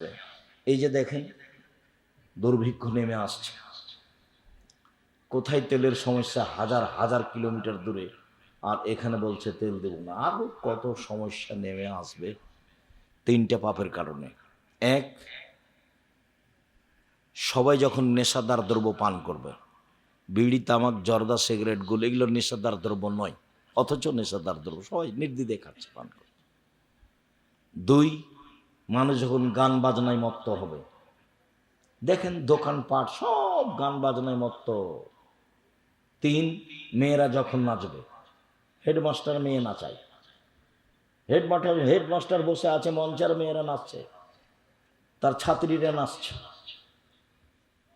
এই যে দেখেন দুর্ভিক্ষ নেমে আসছে, কোথায় তেলের সমস্যা, হাজার হাজার কিলোমিটার দূরে, আর এখানে বলছে তেল দেব না। আরো কত সমস্যা নেমে আসবে তিনটা পাপের কারণে। এক, সবাই যখন নেশাদার দ্রব্য পান করবে, বিড়ি, তামাক, জর্দা, সিগারেট, গুল, এগুলো নেশাদার দ্রব্য নয়, অথচ নেশাদার দ্রব্য সবাই নির্দ্বিধায় খাচ্ছে, পান করছে। দুই, মানুষ যখন গান বাজনায় মত্ত হবে, দেখেন দোকানপাট সব গান বাজনায় মত্ত। তিন, মেয়েরা যখন নাচবে, হেডমাস্টার মেয়ে নাচায়, হেডমাস্টার বসে আছে মঞ্চের, মেয়েরা নাচছে, তার ছাত্রীরা নাচছে,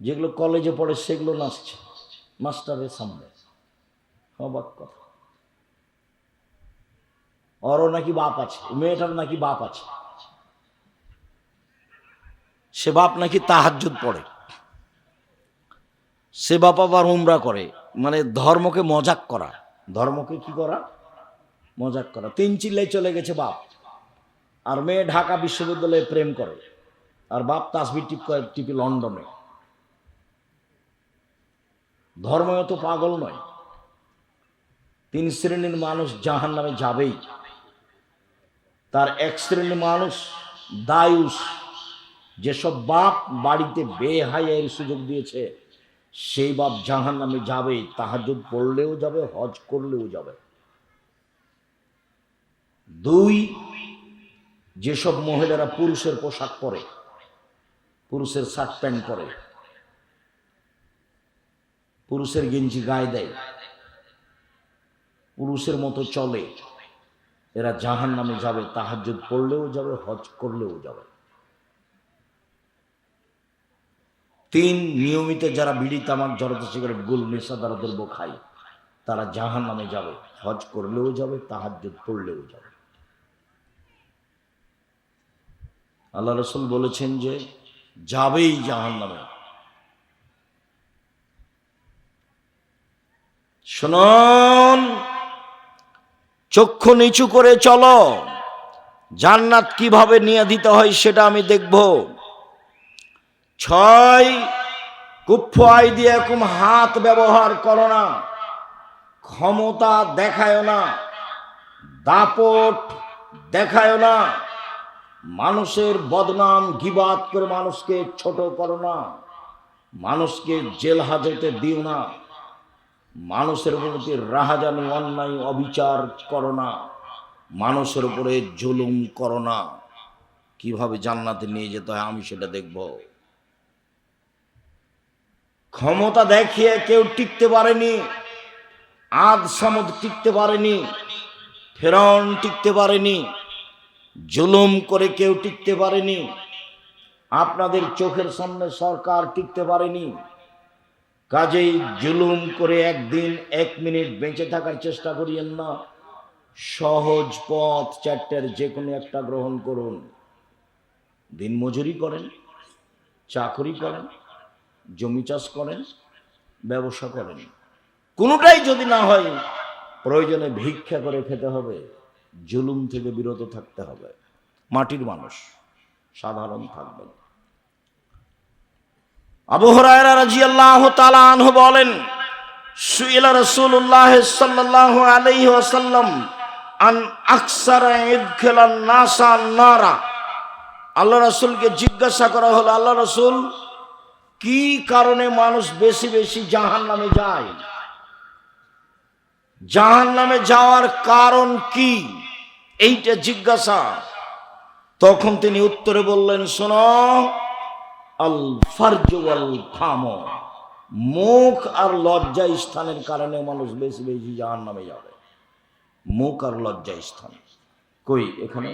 যেগুলো কলেজে পড়ে সেগুলো নাচছে মাস্টারের সামনে। অবাক কথা, ওরও নাকি বাপ আছে, মেয়েটার নাকি বাপ আছে, সে বাপ নাকি তাহাজ্জুদ পড়ে, সে বাপ আবার উমরা করে, মানে ধর্মকে মজাক করা, ধর্মকে কি করা, মজাক করা। তিন চিল্লাই চলে গেছে বাপ, আর মেয়ে ঢাকা বিশ্ববিদ্যালয়ে প্রেম করে, আর বাপ তাসবিহ টিপি লন্ডনে। ধর্ম তো পাগল নয়। তিন শ্রেণীর মানুষ জাহান্নামে যাবেই। তার এক শ্রেণীর মানুষ দায়ুস, যেসব বাপ বাড়িতে বেহায়ার সুযোগ দিয়েছে, সেই বাপ জাহান্নামে যাবে, তাহাজ্জুদ পড়লেও যাবে, হজ করলেও যাবে। দুই, যেসব মহিলারা পুরুষের পোশাক পরে, পুরুষের শার্ট প্যান্ট পরে, পুরুষের গেঞ্জি গায়ে দেয়, পুরুষের মতো চলে, এরা জাহান্নামে যাবে, তাহাজ্জুদ পড়লেও যাবে, হজ করলেও যাবে। তিন, নিয়মিত যারা বিড়ি, তামাক, জর্দা, সিগারেট, গুল, নেশাদার দ্রব্য খায়, তারা জাহান্নামে যাবে, হজ করলেও যাবে, তাহাজ্জুদ পড়লেও যাবে। আল্লাহ রাসূল বলেছেন যে যাবেই জাহান্নামে। শুনুন, চক্ষু নিচু করে চলো, জান্নাত কিভাবে নিয়ে দিতে হয় সেটা আমি দেখব। 6, কুফ্ফু আইদিয়াকুম, হাত ব্যবহার করো না, ক্ষমতা দেখায় না, দাপট দেখায় না, মানুষের বদনাম গিবাত করে মানুষকে ছোট করো না, মানুষকে জেল হাজতে দিও না, মানুষের প্রতি রাহাজানি, অন্যায়, অবিচার করো না, মানুষের উপরে জুলুম করো না। কিভাবে জান্নাতে নিয়ে যেতে হয় আমি সেটা দেখব। ক্ষমতা দেখিয়ে কেউ টিকতে পারেনি, আদ সামুদ টিকতে পারেনি, ফেরাউন টিকতে পারেনি, জুলুম করে কেউ টিকতে পারেনি, আপনাদের চোখের সামনে সরকার টিকতে পারেনি। কাজেই জুলুম করে একদিন, 1 মিনিট বেঁচে থাকার চেষ্টা করিয়েন না। সহজ পথ 4টার যে কোনো একটা গ্রহণ করুন। দিনমজুরি করেন, চাকরি করেন, জমি চাষ করেন, ব্যবসা করেন, কোনোটাই যদি না হয়, প্রয়োজনে ভিক্ষা করে খেতে হবে, জুলুম থেকে বিরত থাকতে হবে। মাটির মানুষ, সাধারণ থাকবেন। আবু হুরায়রা রাদিয়াল্লাহু তাআলা আনহু বলেন, সুইলা রাসূলুল্লাহ সাল্লাল্লাহু আলাইহি ওয়াসাল্লাম আন আকসারা ইদখিলান নাসা নারা। আল্লাহ রাসূলকে জিজ্ঞাসা করা হলো, আল্লাহ রাসূল, কি কারণে মানুষ বেশি বেশি জাহান্নামে যায়? জাহান্নামে যাওয়ার কারণ কি, এইটা জিজ্ঞাসা। তখন তিনি উত্তরে বললেন, শোনো, আল ফারজ ওয়াল ফাম, মুখ আর লজ্জা স্থানের কারণে মানুষ বেশি বেশি জাহান্নামে যাবে। মুখ আর লজ্জা স্থান। কই, এখানে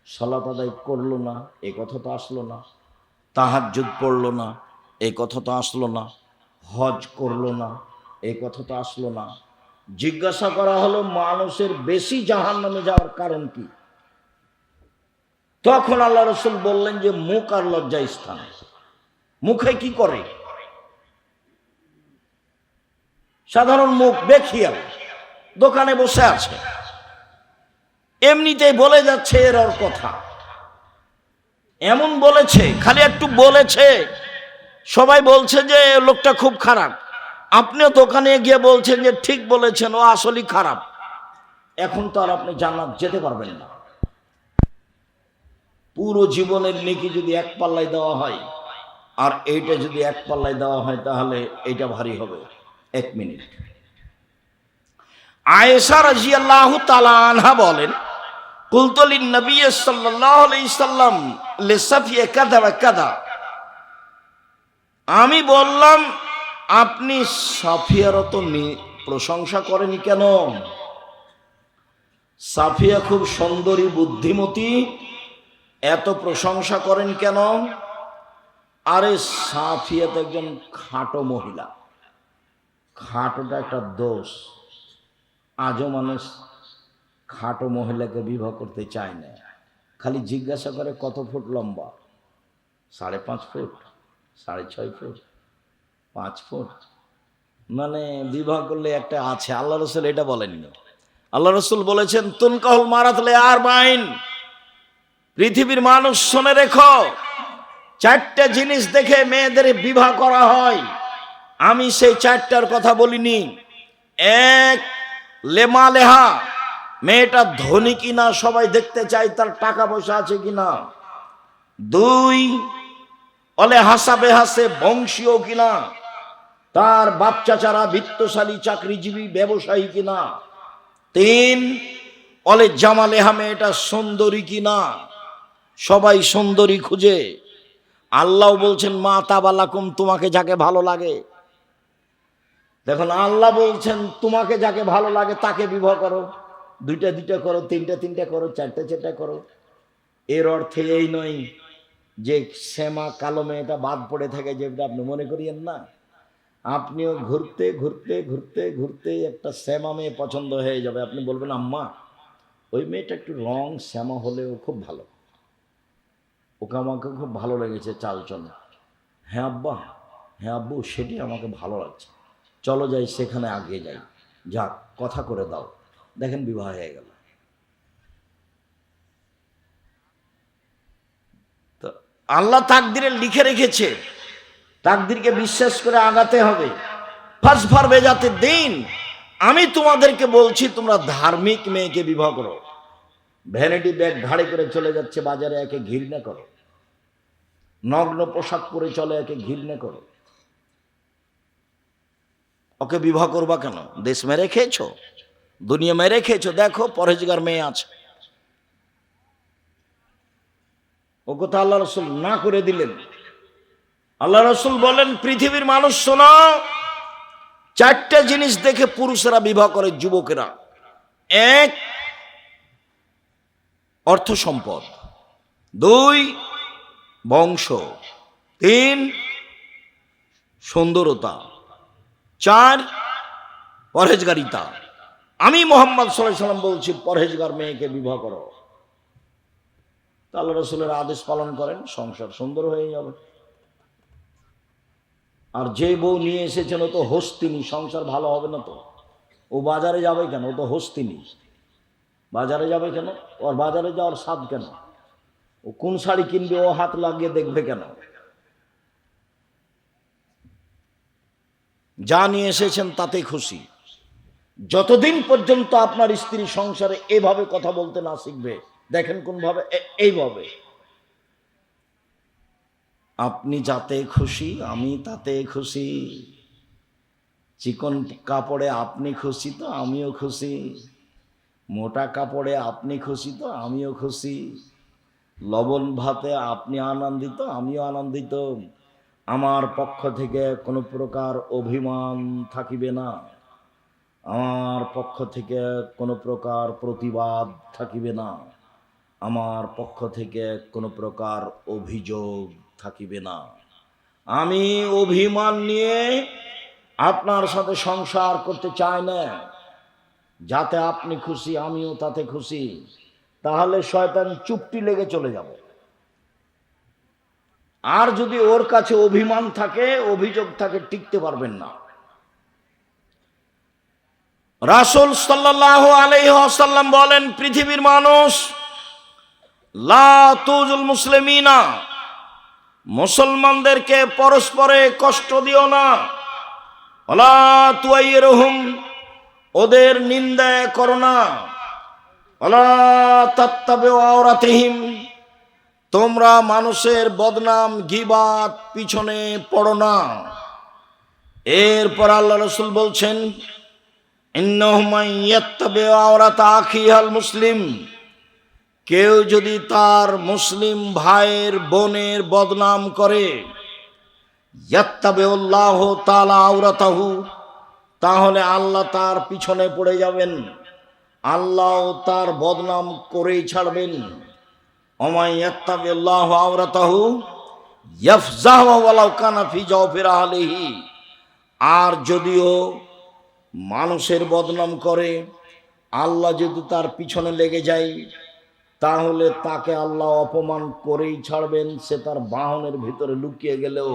সালাত আদায় করলো না, এই কথা তো আসলো না। তাহাজ্জুদ পড়লো না, এই কথা তো আসলো না। হজ করলো না, এই কথা তো আসলো না। জিজ্ঞাসা করা হলো মানুষের বেশি জাহান্নামে যাওয়ার কারণ কি? তখন আল্লাহ রাসূল বললেন যে মুখ আর লজ্জা স্থান। মুখে কি করে? সাধারণ মুখ, বেখিয়াল, দোকানে বসে আছে, এমনিতেই বলে যাচ্ছে এর ওর কথা, এমন বলেছে, খালি একটু বলেছে, সবাই বলছে যে লোকটা খুব খারাপ, আপনিও তো ওখানে গিয়ে বলছেন যে ঠিক বলেছেন, ও আসলেই খারাপ। এখন তো আর আপনি জান্নাত যেতে পারবেন না। পুরো জীবনের নেকি যদি এক পাল্লায় দেওয়া হয় আর এইটা যদি এক পাল্লায় দেওয়া হয়, তাহলে এইটা ভারী হবে। 1 মিনিট। আয়েশা রাদিয়াল্লাহু তাআলা আনহা বলেন, কুলতু লিন নবী সাল্লাল্লাহু আলাইহি সাল্লাম লিসাফিয়া কাযা ওয়া কাযা, আমি বললাম আপনি সাফিয়ার তো প্রশংসা করেন কেন? সাফিয়া খুব সুন্দরী, বুদ্ধিমতী, এত প্রশংসা করেন কেন? আরে সাফিয়া তো একজন খাটো মহিলা। খাটোটা একটা দোষ। আজও মানুষ খাটো মহিলাকে বিবাহ করতে চায় না। খালি জিজ্ঞাসা করে কত ফুট লম্বা, 5.5 ফুট, 6.5 ফুট, 5 ফুট। মানে বিবাহ করলে একটা আছে। আল্লাহ রসুল এটা বলেননি। আল্লাহ রসুল বলেছেন তুনকাহুল মারাতলে আর বাইন, পৃথিবীর মানুষ শুনে রেখো, 4টা জিনিস দেখে মেয়েদের বিবাহ করা হয়। আমি সেই 4টার কথা বলিনি। 1, লেমা লেহা, মেয়েটা ধনী কিনা সবাই দেখতে চায়, তার টাকা পয়সা আছে কিনা। 2, অলে হাসাবে হাসে, বংশীয় কিনা, তার বাপ চাচারা বিত্তশালী, চাকরিজীবী, ব্যবসায়ী কিনা। 3, অলে জামালেহা, মেয়েটা সুন্দরী কিনা, সবাই সুন্দরী খুঁজে। আল্লাহ বলছেন মা তাবালাকুম, তোমাকে যাকে ভালো লাগে। দেখুন, আল্লাহ বলছেন তোমাকে যাকে ভালো লাগে তাকে বিবাহ করো। 2টা করো, 3টা করো, 4টা করো। এর অর্থে এই নয় যে শ্যামা কালো মেয়েটা বাদ পড়ে থাকে, যেটা আপনি মনে করিয়েন না। আপনিও ঘুরতে ঘুরতে ঘুরতে ঘুরতে একটা শ্যামা মেয়ে পছন্দ হয়ে যাবে। আপনি বলবেন আম্মা ওই মেয়েটা একটু রং শ্যামা হলেও খুব ভালো, ওকে আমাকে খুব ভালো লেগেছে চালচল। হ্যাঁ আব্বা, হ্যাঁ আব্বু, সেটি আমাকে ভালো লাগছে, চলো যাই সেখানে আগে যাই। যাক, কথা করে দাও। দেখেন বিবাহ হয়ে গেল। তো আল্লাহ তাকদিরে লিখে রেখেছে, তাকদিরকে বিশ্বাস করে আগাতে হবে। ফাসফার বেজাতে দিন, আমি তোমাদেরকে বলছি তোমরা ধার্মিক মেয়েকে বিবাহ করো। ভ্যানিটি ব্যাগ ঘাড়ে করে চলে যাচ্ছে বাজারে, একে ঘৃণা করো। নগ্ন পোশাক পরে চলে, একে ঘৃণা করো। ওকে বিবাহ করবা কেন? দেশ মেরে খেয়েছো, দুনিয়া মেরে খেয়েছো, দেখো পরহেজগার মেয়ে আছে। ও কথা আল্লাহ রসুল না করে দিলেন। আল্লাহ রসুল বলেন পৃথিবীর মানুষ শোনো, 4টা জিনিস দেখে পুরুষেরা বিবাহ করে, যুবকেরা। 1, অর্থ সম্পদ। 2, বংশ। 3, সুন্দরতা। 4, পরহেজগারিতা। আমি মোহাম্মদ সাল্লাল্লাহু আলাইহি সাল্লাম বলছি পরহেজগার মেয়েকে বিবাহ করো। আল্লাহ রসুলের আদেশ পালন করেন, সংসার সুন্দর হয়ে যাবে। আর যে বউ নিয়ে এসেছেন ও তো হস্তিনী, সংসার ভালো হবে না তো। ও বাজারে যাবে কেন? ও তো হস্তিনী, বাজারে যাবে কেন? ওর বাজারে যাওয়ার স্বাদ কেন? ও কোন শাড়ি কিনবে ও হাত লাগিয়ে দেখবে কেন? যা নিয়ে এসেছেন তাতেই খুশি। যতদিন পর্যন্ত আপনার স্ত্রী সংসারে এভাবে কথা বলতে না শিখবে, দেখেন কোন ভাবে, এইভাবে, আপনি যাতে খুশি আমি তাতে খুশি। চিকন কাপড়ে আপনি খুশি তো আমিও খুশি, মোটা কাপড়ে আপনি খুশি তো আমিও খুশি, লবণ ভাতে আপনি আনন্দিত আমিও আনন্দিত। আমার পক্ষ থেকে কোনো প্রকার অভিমান থাকিবে না, আমার পক্ষ থেকে কোনো প্রকার প্রতিবাদ থাকিবে না, আমার পক্ষ থেকে কোনো প্রকার অভিযোগ থাকিবে না। আমি অভিমান নিয়ে আপনার সাথে সংসার করতে চাই না। যাতে আপনি খুশি আমিও তাতে খুশি, তাহলে শয়তান চুপটি লেগে চলে যাব। আর যদি ওর কাছে অভিমান থাকে, অভিযোগ থাকে, টিকতে পারবেন না। রাসূল সাল্লাল্লাহু আলাইহি ওয়াসাল্লাম বলেন পৃথিবীর মানুষ লা তুজুল মুসলিমিনা, মুসলমানদেরকে পরস্পরে কষ্ট দিও না। ওয়ালা তুয়াইরুহুম, ওদের নিন্দা করো না। ওয়ালা তাত্তাবিউ আওরাতিহিম, তোমরা মানুষের বদনাম গীবাত পিছনে পড়ো না। এরপর আল্লাহ রাসূল বলছেন, ইন্নাহু মান ইয়াত্তাবিউ আওরাতা আখিহাল মুসলিম, কেউ যদি তার মুসলিম ভাইয়ের বোনের বদনাম করে, ইয়াত্তাবিউল্লাহু তাআলা আওরাতাহু, তাহলে আল্লাহ তার পিছনে পড়ে যাবেন, আল্লাহ তার বদনাম করেই ছাড়বেন। ওমাই ইয়াত্তাবিউল্লাহু আওরাতাহু ইয়াফজাহু ওয়ালাউ কানা ফি জাওফির আহলিহি, আর যদিও মানুষের বদনাম করে, আল্লাহ যদি তার পিছনে লেগে যায়, তাহলে তাকে আল্লাহ অপমান করেই ছাড়বেন, সে তার বাহনের ভিতরে লুকিয়ে গেলেও।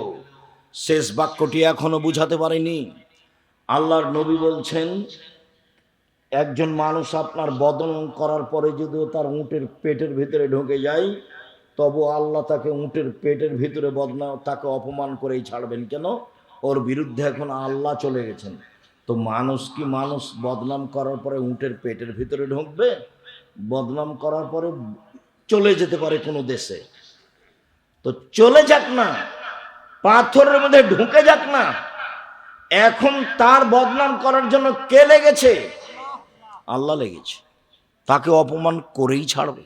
শেষ বাক্যটি এখনো বুঝাতে পারেনি। আল্লাহর নবী বলছেন, একজন মানুষ আপনার বদনাম করার পরে যদিও তার উটের পেটের ভিতরে ঢুকে যায়, তবু আল্লাহ তাকে উটের পেটের ভিতরে বদনাম, তাকে অপমান করেই ছাড়বেন। কেন? ওর বিরুদ্ধে এখন আল্লাহ চলে গেছেন। তো মানুষ কি মানুষ বদনাম করার পরে উটের পেটের ভিতরে ঢুকবে? বদনাম করার পরে চলে যেতে পারে কোনো দেশে, তো চলে যাক না, পাথরের মধ্যে ঢুকে যাক না। এখন তার বদনাম করার জন্য কে লেগেছে? আল্লাহ লেগেছে। তাকে অপমান করেই ছাড়বে,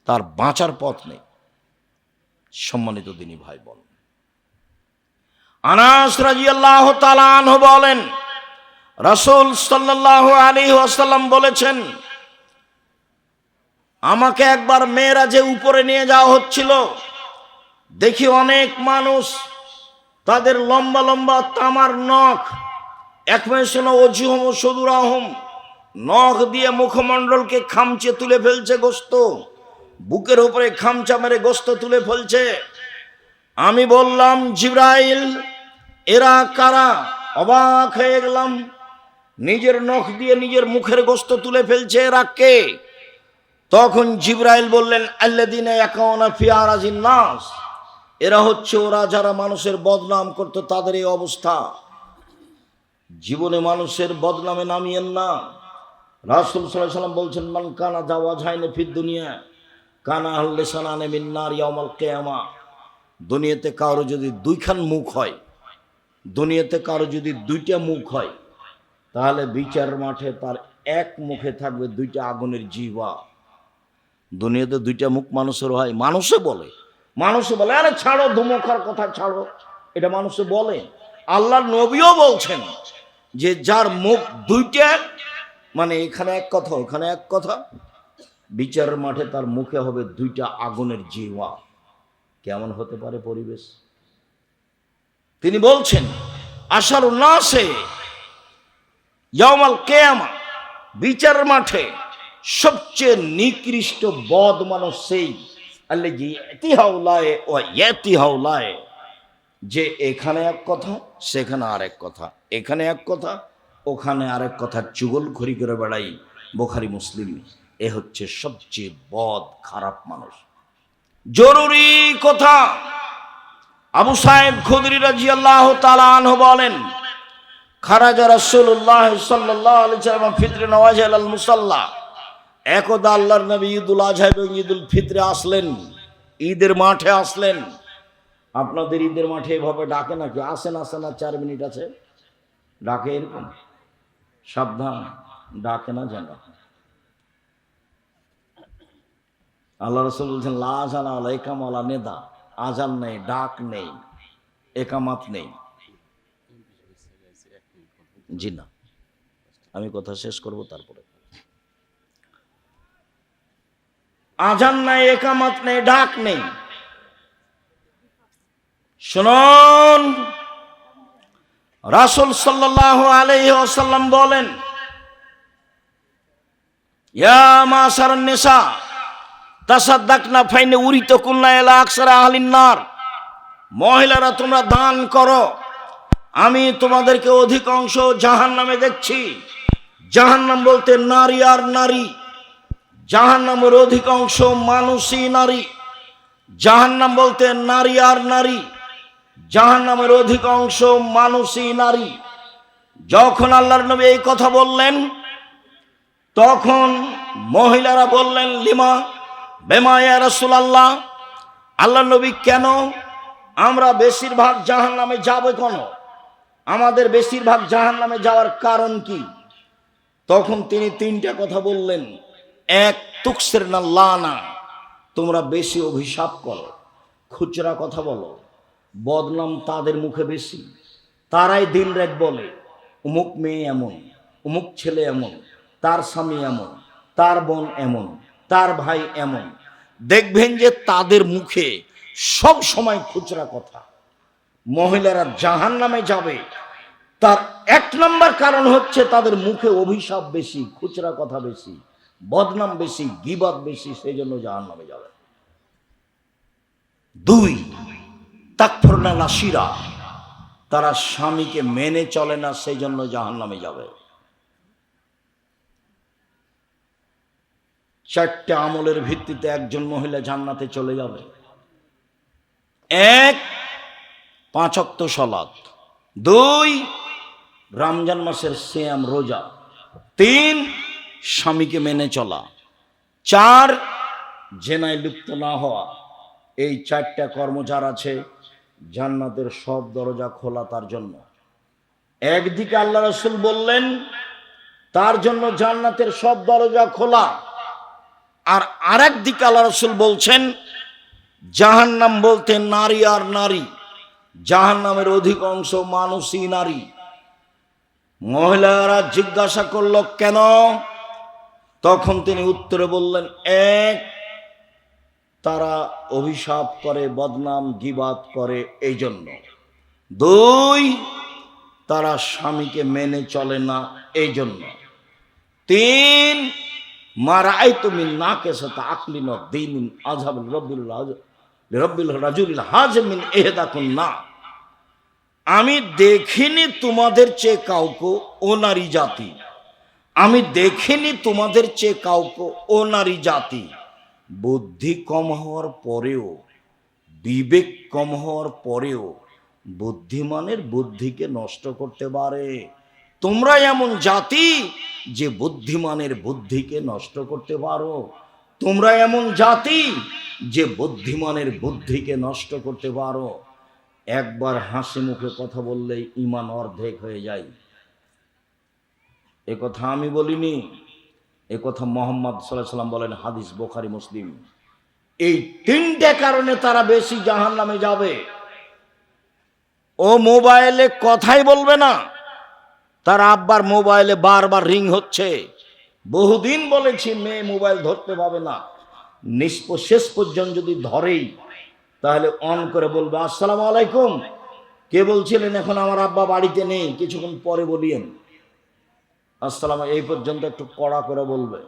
তার বাঁচার পথ নেই। সম্মানিত দিনী ভাই বোন, আনাস রাদিয়াল্লাহু তাআলা আনহু বলেন, রাসূল সাল্লাল্লাহু আলাইহি ওয়াসাল্লাম বলেছেন, আমাকে একবার মেরাজে উপরে নিয়ে যাওয়া হচ্ছিল, দেখি অনেক মানুষ, তাদের লম্বা লম্বা তামার নখ, একমেশন ওজুহম সুদুরাহম, নখ দিয়ে মুখমণ্ডলকে খামচে তুলে ফেলছে, গোস্ত বুকের উপরে খামচা মেরে গোস্ত তুলে ফেলছে। আমি বললাম, জিবরাইল, এরা কারা? অবাক হয়ে গেলাম, নিজের নখ দিয়ে নিজের মুখের গোস্ত তুলে ফেলছে, এরা কে? তখন জিবরাইল বললেন, আল্লাযীনা ইয়াকুনা ফি আরাজিন নাস, এরা হচ্ছে ওরা যারা মানুষের বদনাম করতো, তাদের এই অবস্থা। জীবনে মানুষের বদনামে নামিয়েন না। রাসূল সাল্লাল্লাহু আলাইহি ওয়াসাল্লাম বলছেন, মান কানা জাওয়াজাইনে ফিদ দুনিয়া কানা লিসানানে মিন নার ইয়াউমাল কিয়ামা, দুনিয়াতে কারো যদি দুইখান মুখ হয়, দুনিয়াতে কারো যদি দুইটা মুখ হয়, তাহলে বিচার মাঠে তার এক মুখে থাকবে দুইটা আগুনের জিহ্বা। দুনিয়াতে দুইটা মুখ মানুষের হয়, মানুষে বলে, আরে ছাড়ো, ধুমোখার কথা ছাড়ো, এটা মানুষে বলে। আল্লাহর নবীও বলছেন যে যার মুখ দুইটা, মানে এখানে এক কথা ওখানে এক কথা, বিচারের মাঠে তার মুখে হবে দুইটা আগুনের জিহ্বা। কেমন হতে পারে পরিবেশ? তিনি বলছেন, আশারুন নাসে ইয়াউমাল কিয়ামা, বিচারের মাঠে সবচেয়ে নিকৃষ্ট বদ মানুষ সেই আল্লাযী ইয়াতিহাউলায়ে ওয়া ইয়াতিহাউলায়ে, যে এখানে এক কথা সেখানে আরেক কথা, এখানে এক কথা ওখানে আরেক কথা চুগলখড়ি করে বেড়াই। বুখারী মুসলিম, এ হচ্ছে সবচেয়ে বদ খারাপ মানুষ। জরুরি কথা, আবু সাঈদ খুদরি রাদিয়াল্লাহু তাআলা আনহু বলেন, খারাজা রাসূলুল্লাহ সাল্লাল্লাহু আলাইহি ওয়াসাল্লাম ফিত্র নওয়াজিল আল মুসাল্লা, একদা আল্লাহর নবী ঈদুল আজহা এবং ঈদুল ফিত্রে আসলেন, ঈদের মাঠে আসলেন। আপনাদের ঈদের মাঠে এভাবে ডাকে নাকি? আসেন আসেন, আর 4 মিনিট আছে, ডাকে এরকম? সাবধান, ডাকে না যেন। আল্লাহ রাসূল বলছেন, লা আযানা ওয়ালা ইকামা ওয়ালা নিদা, আজান নেই, ডাক নেই, একামাত নেই। জি না, আমি কথা শেষ করব তারপরে। আজান নাই, একামাত নেই, ডাক নেই। শুনুন, রাসূল সাল্লাল্লাহু আলাইহি ওয়াসাল্লাম বলেন, ইয়া মাশারান নিসা তাসাদ্দাকনা ফাইনে উরিতাকুন্না ইলা আকসারা আহলিন নার, মহিলারা তোমরা দান করো, আমি তোমাদেরকে অধিকাংশ জাহান্নামে দেখছি। জাহান্নাম বলতে নারী আর নারী, জাহান্নামের অধিকাংশ মানুষই নারী। জাহান্নাম বলতে নারী আর নারী, জাহান্নামের অধিকাংশ মানুষই নারী। যখন আল্লাহর নবী এই কথা বললেন, তখন মহিলারা বললেন, লিমা বেমা ইয়া রাসূলুল্লাহ, আল্লাহর নবী কেন আমরা বেশিরভাগ জাহান্নামে যাব, কেন আমাদের বেশিরভাগ জাহান্নামে যাওয়ার কারণ কি? তখন তিনি তিনটা কথা বললেন। এক, তুকসিরনা লানা, তোমরা বেশি অভিশাপ করো, খুচরা কথা বলো, বদনাম তাদের মুখে বেশি। তারাই দিন রাত বলে অমুক মেয়ে এমন, অমুক ছেলে এমন, তার স্বামী এমন, তার বোন এমন, তার ভাই এমন। দেখবেন যে তাদের মুখে সব সময় খুচরা কথা। মহিলারা জাহান্নামে যাবে তার এক নম্বর কারণ হচ্ছে তাদের মুখে অভিশাপ বেশি, খুচরা কথা বেশি, বদনাম বেশি, গীবত বেশি, সেই জন্য জাহান্নামে যাবে। দুই, তাকফুরনা নাসিরা, তারা স্বামীকে মেনে চলে না, সেই জন্য জাহান্নামে যাবে। চারটে আমলের ভিত্তিতে একজন মহিলা জান্নাতে চলে যাবে। এক, 5 ওয়াক্ত সালাত। 2, রমজান মাসের সিয়াম রোজা। 3, স্বামীকে মেনে চলা। 4, জেনায় লিপ্ত না হওয়া। এই 4টা কর্ম যার আছে, জান্নাতের সব দরজা খোলা তার জন্য। একদিকে আল্লাহ রাসূল বললেন তার জন্য জান্নাতের সব দরজা খোলা, আর আরেক দিকে আল্লাহ রাসূল বলছেন জাহান্নাম বলতে নারী আর নারী, জাহান্নামের অধিকাংশ মানুষই নারী। মহিলারা জিজ্ঞাসা করল কেন? তখন তিনি উত্তরে বললেন, এক, তারা অভিশাপ করে, বদনাম গীবাত করে, এই জন্য। 2, তারা স্বামীকে মেনে চলে না, এই জন্য। 3, মারাআইতু মিন নাকিসাতি আকলিন ওয়া দীনিন আযহাবুল রাব্বিল রাজুলিল হাযিম মিন ইহদাকুন্না, আমি দেখিনি তোমাদের চেয়ে কাউকে ও নারী জাতি, আমি দেখিনি তোমাদের চেয়ে কাউকে ও নারী জাতি বুদ্ধি কম হওয়ার পরেও, বিবেক কম হওয়ার পরেও বুদ্ধিমানের বুদ্ধিকে নষ্ট করতে পারে। তোমরা এমন জাতি যে বুদ্ধিমানের বুদ্ধিকে নষ্ট করতে পারো, তোমরা এমন জাতি যে বুদ্ধিমানের বুদ্ধিকে নষ্ট করতে পারো। একবার হাসি মুখে কথা বললেই ঈমান অর্ধেক হয়ে যায়। এ কথা আমি বলিনি, এ কথা মুহাম্মদ সাল্লাল্লাহু আলাইহি ওয়াসাল্লাম বলেন, হাদিস বুখারী মুসলিম। এই 3টে কারণে তারা বেশি জাহান্নামে যাবে। ও মোবাইলে কথাই বলবে না, তার আব্বার মোবাইলে বারবার রিং হচ্ছে। বহুদিন বলেছি মেয়ে মোবাইল ধরতে পাবে না, শেষ পর্যন্ত যদি ধরেই তাহলে অন করে বলবে আসসালামু আলাইকুম, কে বলছিলেন? এখন আমার আব্বা বাড়িতে নেই, কিছুক্ষণ পরে বলিয়েন আসসালাম, এই পর্যন্ত একটু কড়া করে বলবে।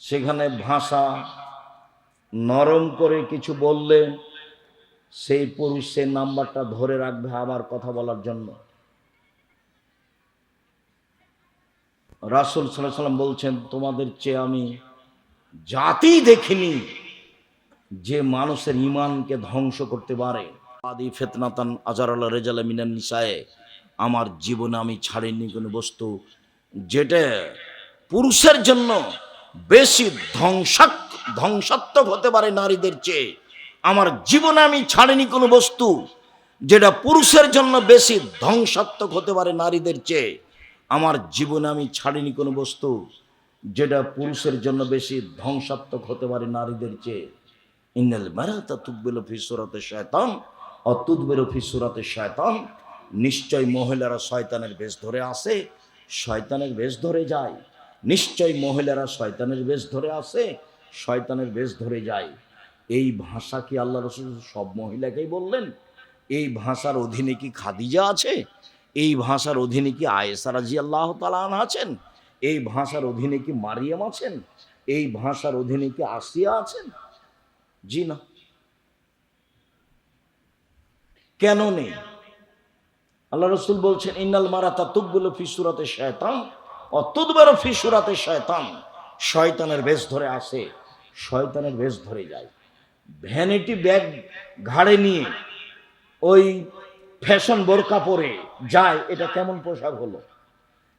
সেখানে ভাষা নরম করে কিছু বললে সেই পুরুষ সেই নাম্বারটা ধরে রাখবে আবার কথা বলার জন্য। রাসূল সাল্লাল্লাহু আলাইহি ওয়াসাল্লাম বলছেন, তোমাদের চেয়ে আমি জাতি দেখিনি যে মানুষের ঈমানকে ধ্বংস করতে পারে। আদি ফিতনাতান আজারাল রিজাল মিনান নিসায়ে, আমার জীবনে আমি ছাড়িনি কোনো বস্তু যেটা পুরুষের জন্য বেশি ধ্বংসাত্মক হতে পারে নারীদের চেয়ে। আমার জীবনে আমি ছাড়িনি কোনো বস্তু যেটা পুরুষের জন্য বেশি ধ্বংসাত্মক হতে পারে নারীদের চেয়ে। আমার জীবনে আমি ছাড়িনি কোনো বস্তু যেটা পুরুষের জন্য বেশি ধ্বংসাত্মক হতে পারে নারীদের চেয়ে। ইন্নাল মারাতা তুকবিলু ফি সূরাতি শায়তান ওয়া তুদবিরু ফি সূরাতি শায়তান, নিশ্চয় মহিলারা শয়তানের বেশ ধরে আসে, শয়তানের বেশ ধরে যায়। নিশ্চয় মহিলারা শয়তানের বেশ ধরে আসে, শয়তানের বেশ ধরে যায়। এই ভাষা কি আল্লাহ রাসূল সব মহিলাকেই বললেন? এই ভাষার অধীনে কি খাদিজা আছে? এই ভাষার অধীনে কি আয়েশা রাদিয়াল্লাহু তাআলা আনহা আছেন? এই ভাষার অধীনে কি মারিয়াম আছেন? এই ভাষার অধীনে কি আসিয়া আছেন? জি না। কেন নেই? আল্লাহ রাসূল বলছেন ইন্নাল মারাতা তুকবিলু ফি সূরাতি শায়তান অতদবার ফি সুরাতে শয়তান, শয়তানের বেশ ধরে আসে, শয়তানের বেশ ধরে যায়। ভ্যানিটি ব্যাগ ঘাড়ে নিয়ে ওই ফ্যাশন বোরকা পরে যায়, এটা কেমন পোশাক হলো?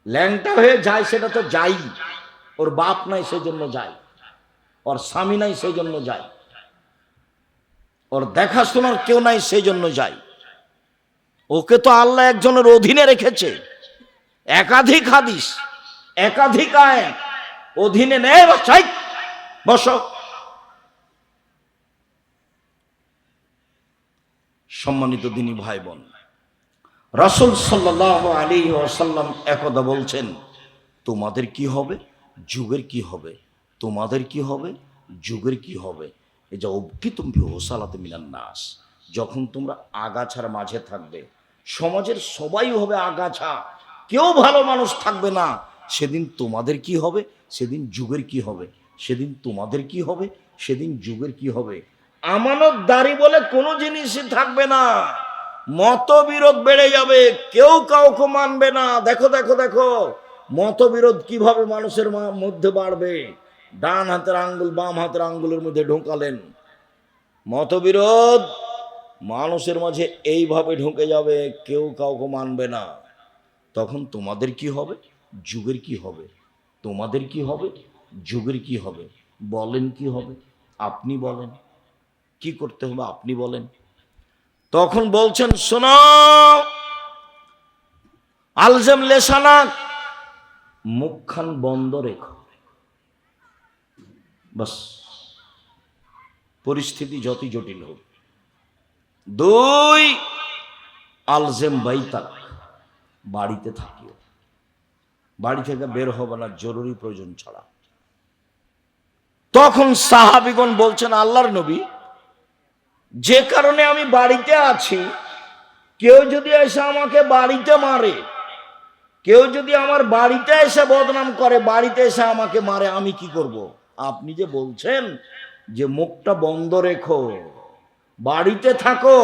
ল্যাংটা হয়ে যায়, সেটা তো যাই, ওর বাপ নাই সেই জন্য যায়, ওর স্বামী নাই সেই জন্য যায়, ওর দেখাশোনার কেউ নাই সেই জন্য যায়। ওকে তো আল্লাহ একজনের অধীনে রেখেছে, একাধিক হাদিস, একাধিক আয়াত অধীনে নেয়, বাচ্চাই বসো। সম্মানিত দিনী ভাই বোন, রাসূল সাল্লাল্লাহু আলাইহি ওয়াসাল্লাম একদা বলছেন, তোমাদের কি হবে, যুগের কি হবে, তোমাদের কি হবে, যুগের কি হবে। এই যে অবকিতুম ফি ওসালাতে মিনান নাস, যখন তোমরা আগাছার মাঝে থাকবে, সমাজের সবাই হবে আগাছা, কেউ ভালো মানুষ থাকবে না, সেদিন তোমাদের কি হবে, সেদিন যুগের কি হবে, সেদিন তোমাদের কি হবে, সেদিন যুগের কি হবে। আমানতদারি বলে কোনো জিনিসই থাকবে না, মতবিরোধ বেড়ে যাবে, কেউ কাউকে মানবে না। দেখো দেখো দেখো মতবিরোধ কিভাবে মানুষের মধ্যে বাড়বে। ডান হাতের আঙ্গুল বাম হাতের আঙ্গুলের মধ্যে ঢোকালেন, মতবিরোধ মানুষের মাঝে এইভাবে ঢুকে যাবে, কেউ কাউকে মানবে না। তখন তোমাদের কি হবে, যুগের কি হবে, তোমাদের কি হবে, যুগের কি হবে। বলেন কি হবে, আপনি বলেন কি করতে হবে, আপনি বলেন। তখন বলছেন, শোনো, আলজাম লেসানাক, মুখখান বন্ধ রেখো, বাস, পরিস্থিতি যতই জটিল হোক। দুই, আলজেম বাইতাক, বাড়িতে থাকিও, বাড়ি থেকে বের হবে না জরুরি প্রয়োজন ছাড়া। তখন সাহাবীগণ বলছেন, আল্লাহর নবী, যে কারণে আমি বাড়িতে আছি, কেউ যদি এসে আমাকে বাড়িতে মারে, কেউ যদি আমার বাড়িতে এসে বদনাম করে, বাড়িতে এসে আমাকে মারে, আমি কি করব? আপনি যে বলছেন যে মুখটা বন্ধ রেখো, বাড়িতে থাকো,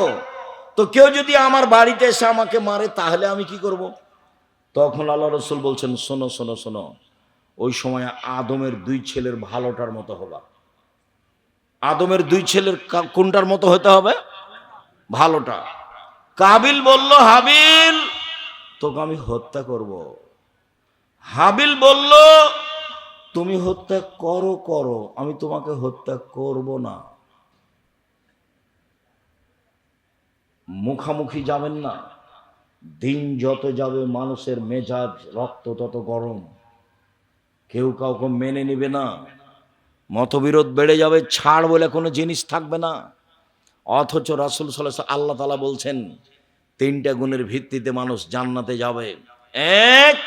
তো কেউ যদি আমার বাড়িতে এসে আমাকে মারে, তাহলে আমি কি করব? তখন আল্লাহ রাসূল বলছেন, শোনো শোনো শোনো, ওই সময় আদমের দুই ছেলের ভালোটার মতো হবা। আদমের দুই ছেলের কোনটার মতো হতে হবে? ভালোটা। কাবিল বলল, হাবিল তোকে আমি হত্যা করব। হাবিল বলল, তুমি হত্যা করো করো, আমি তোমাকে হত্যা করব না। মুখামুখি যাবেন না। দিন যত যাবে মানুষের মেজাজ রক্ত তত গরম, কেউ কাউকে মেনে নিবে না, মতবিরোধ বেড়ে যাবে, ছাড় বলে কোনো জিনিস থাকবে না। অথচ রাসূল সাল্লাল্লাহু আলাইহি ওয়াসাল্লাম, আল্লাহ তাআলা বলছেন, তিনটা গুণের ভিত্তিতে মানুষ জান্নাতে যাবে। এক,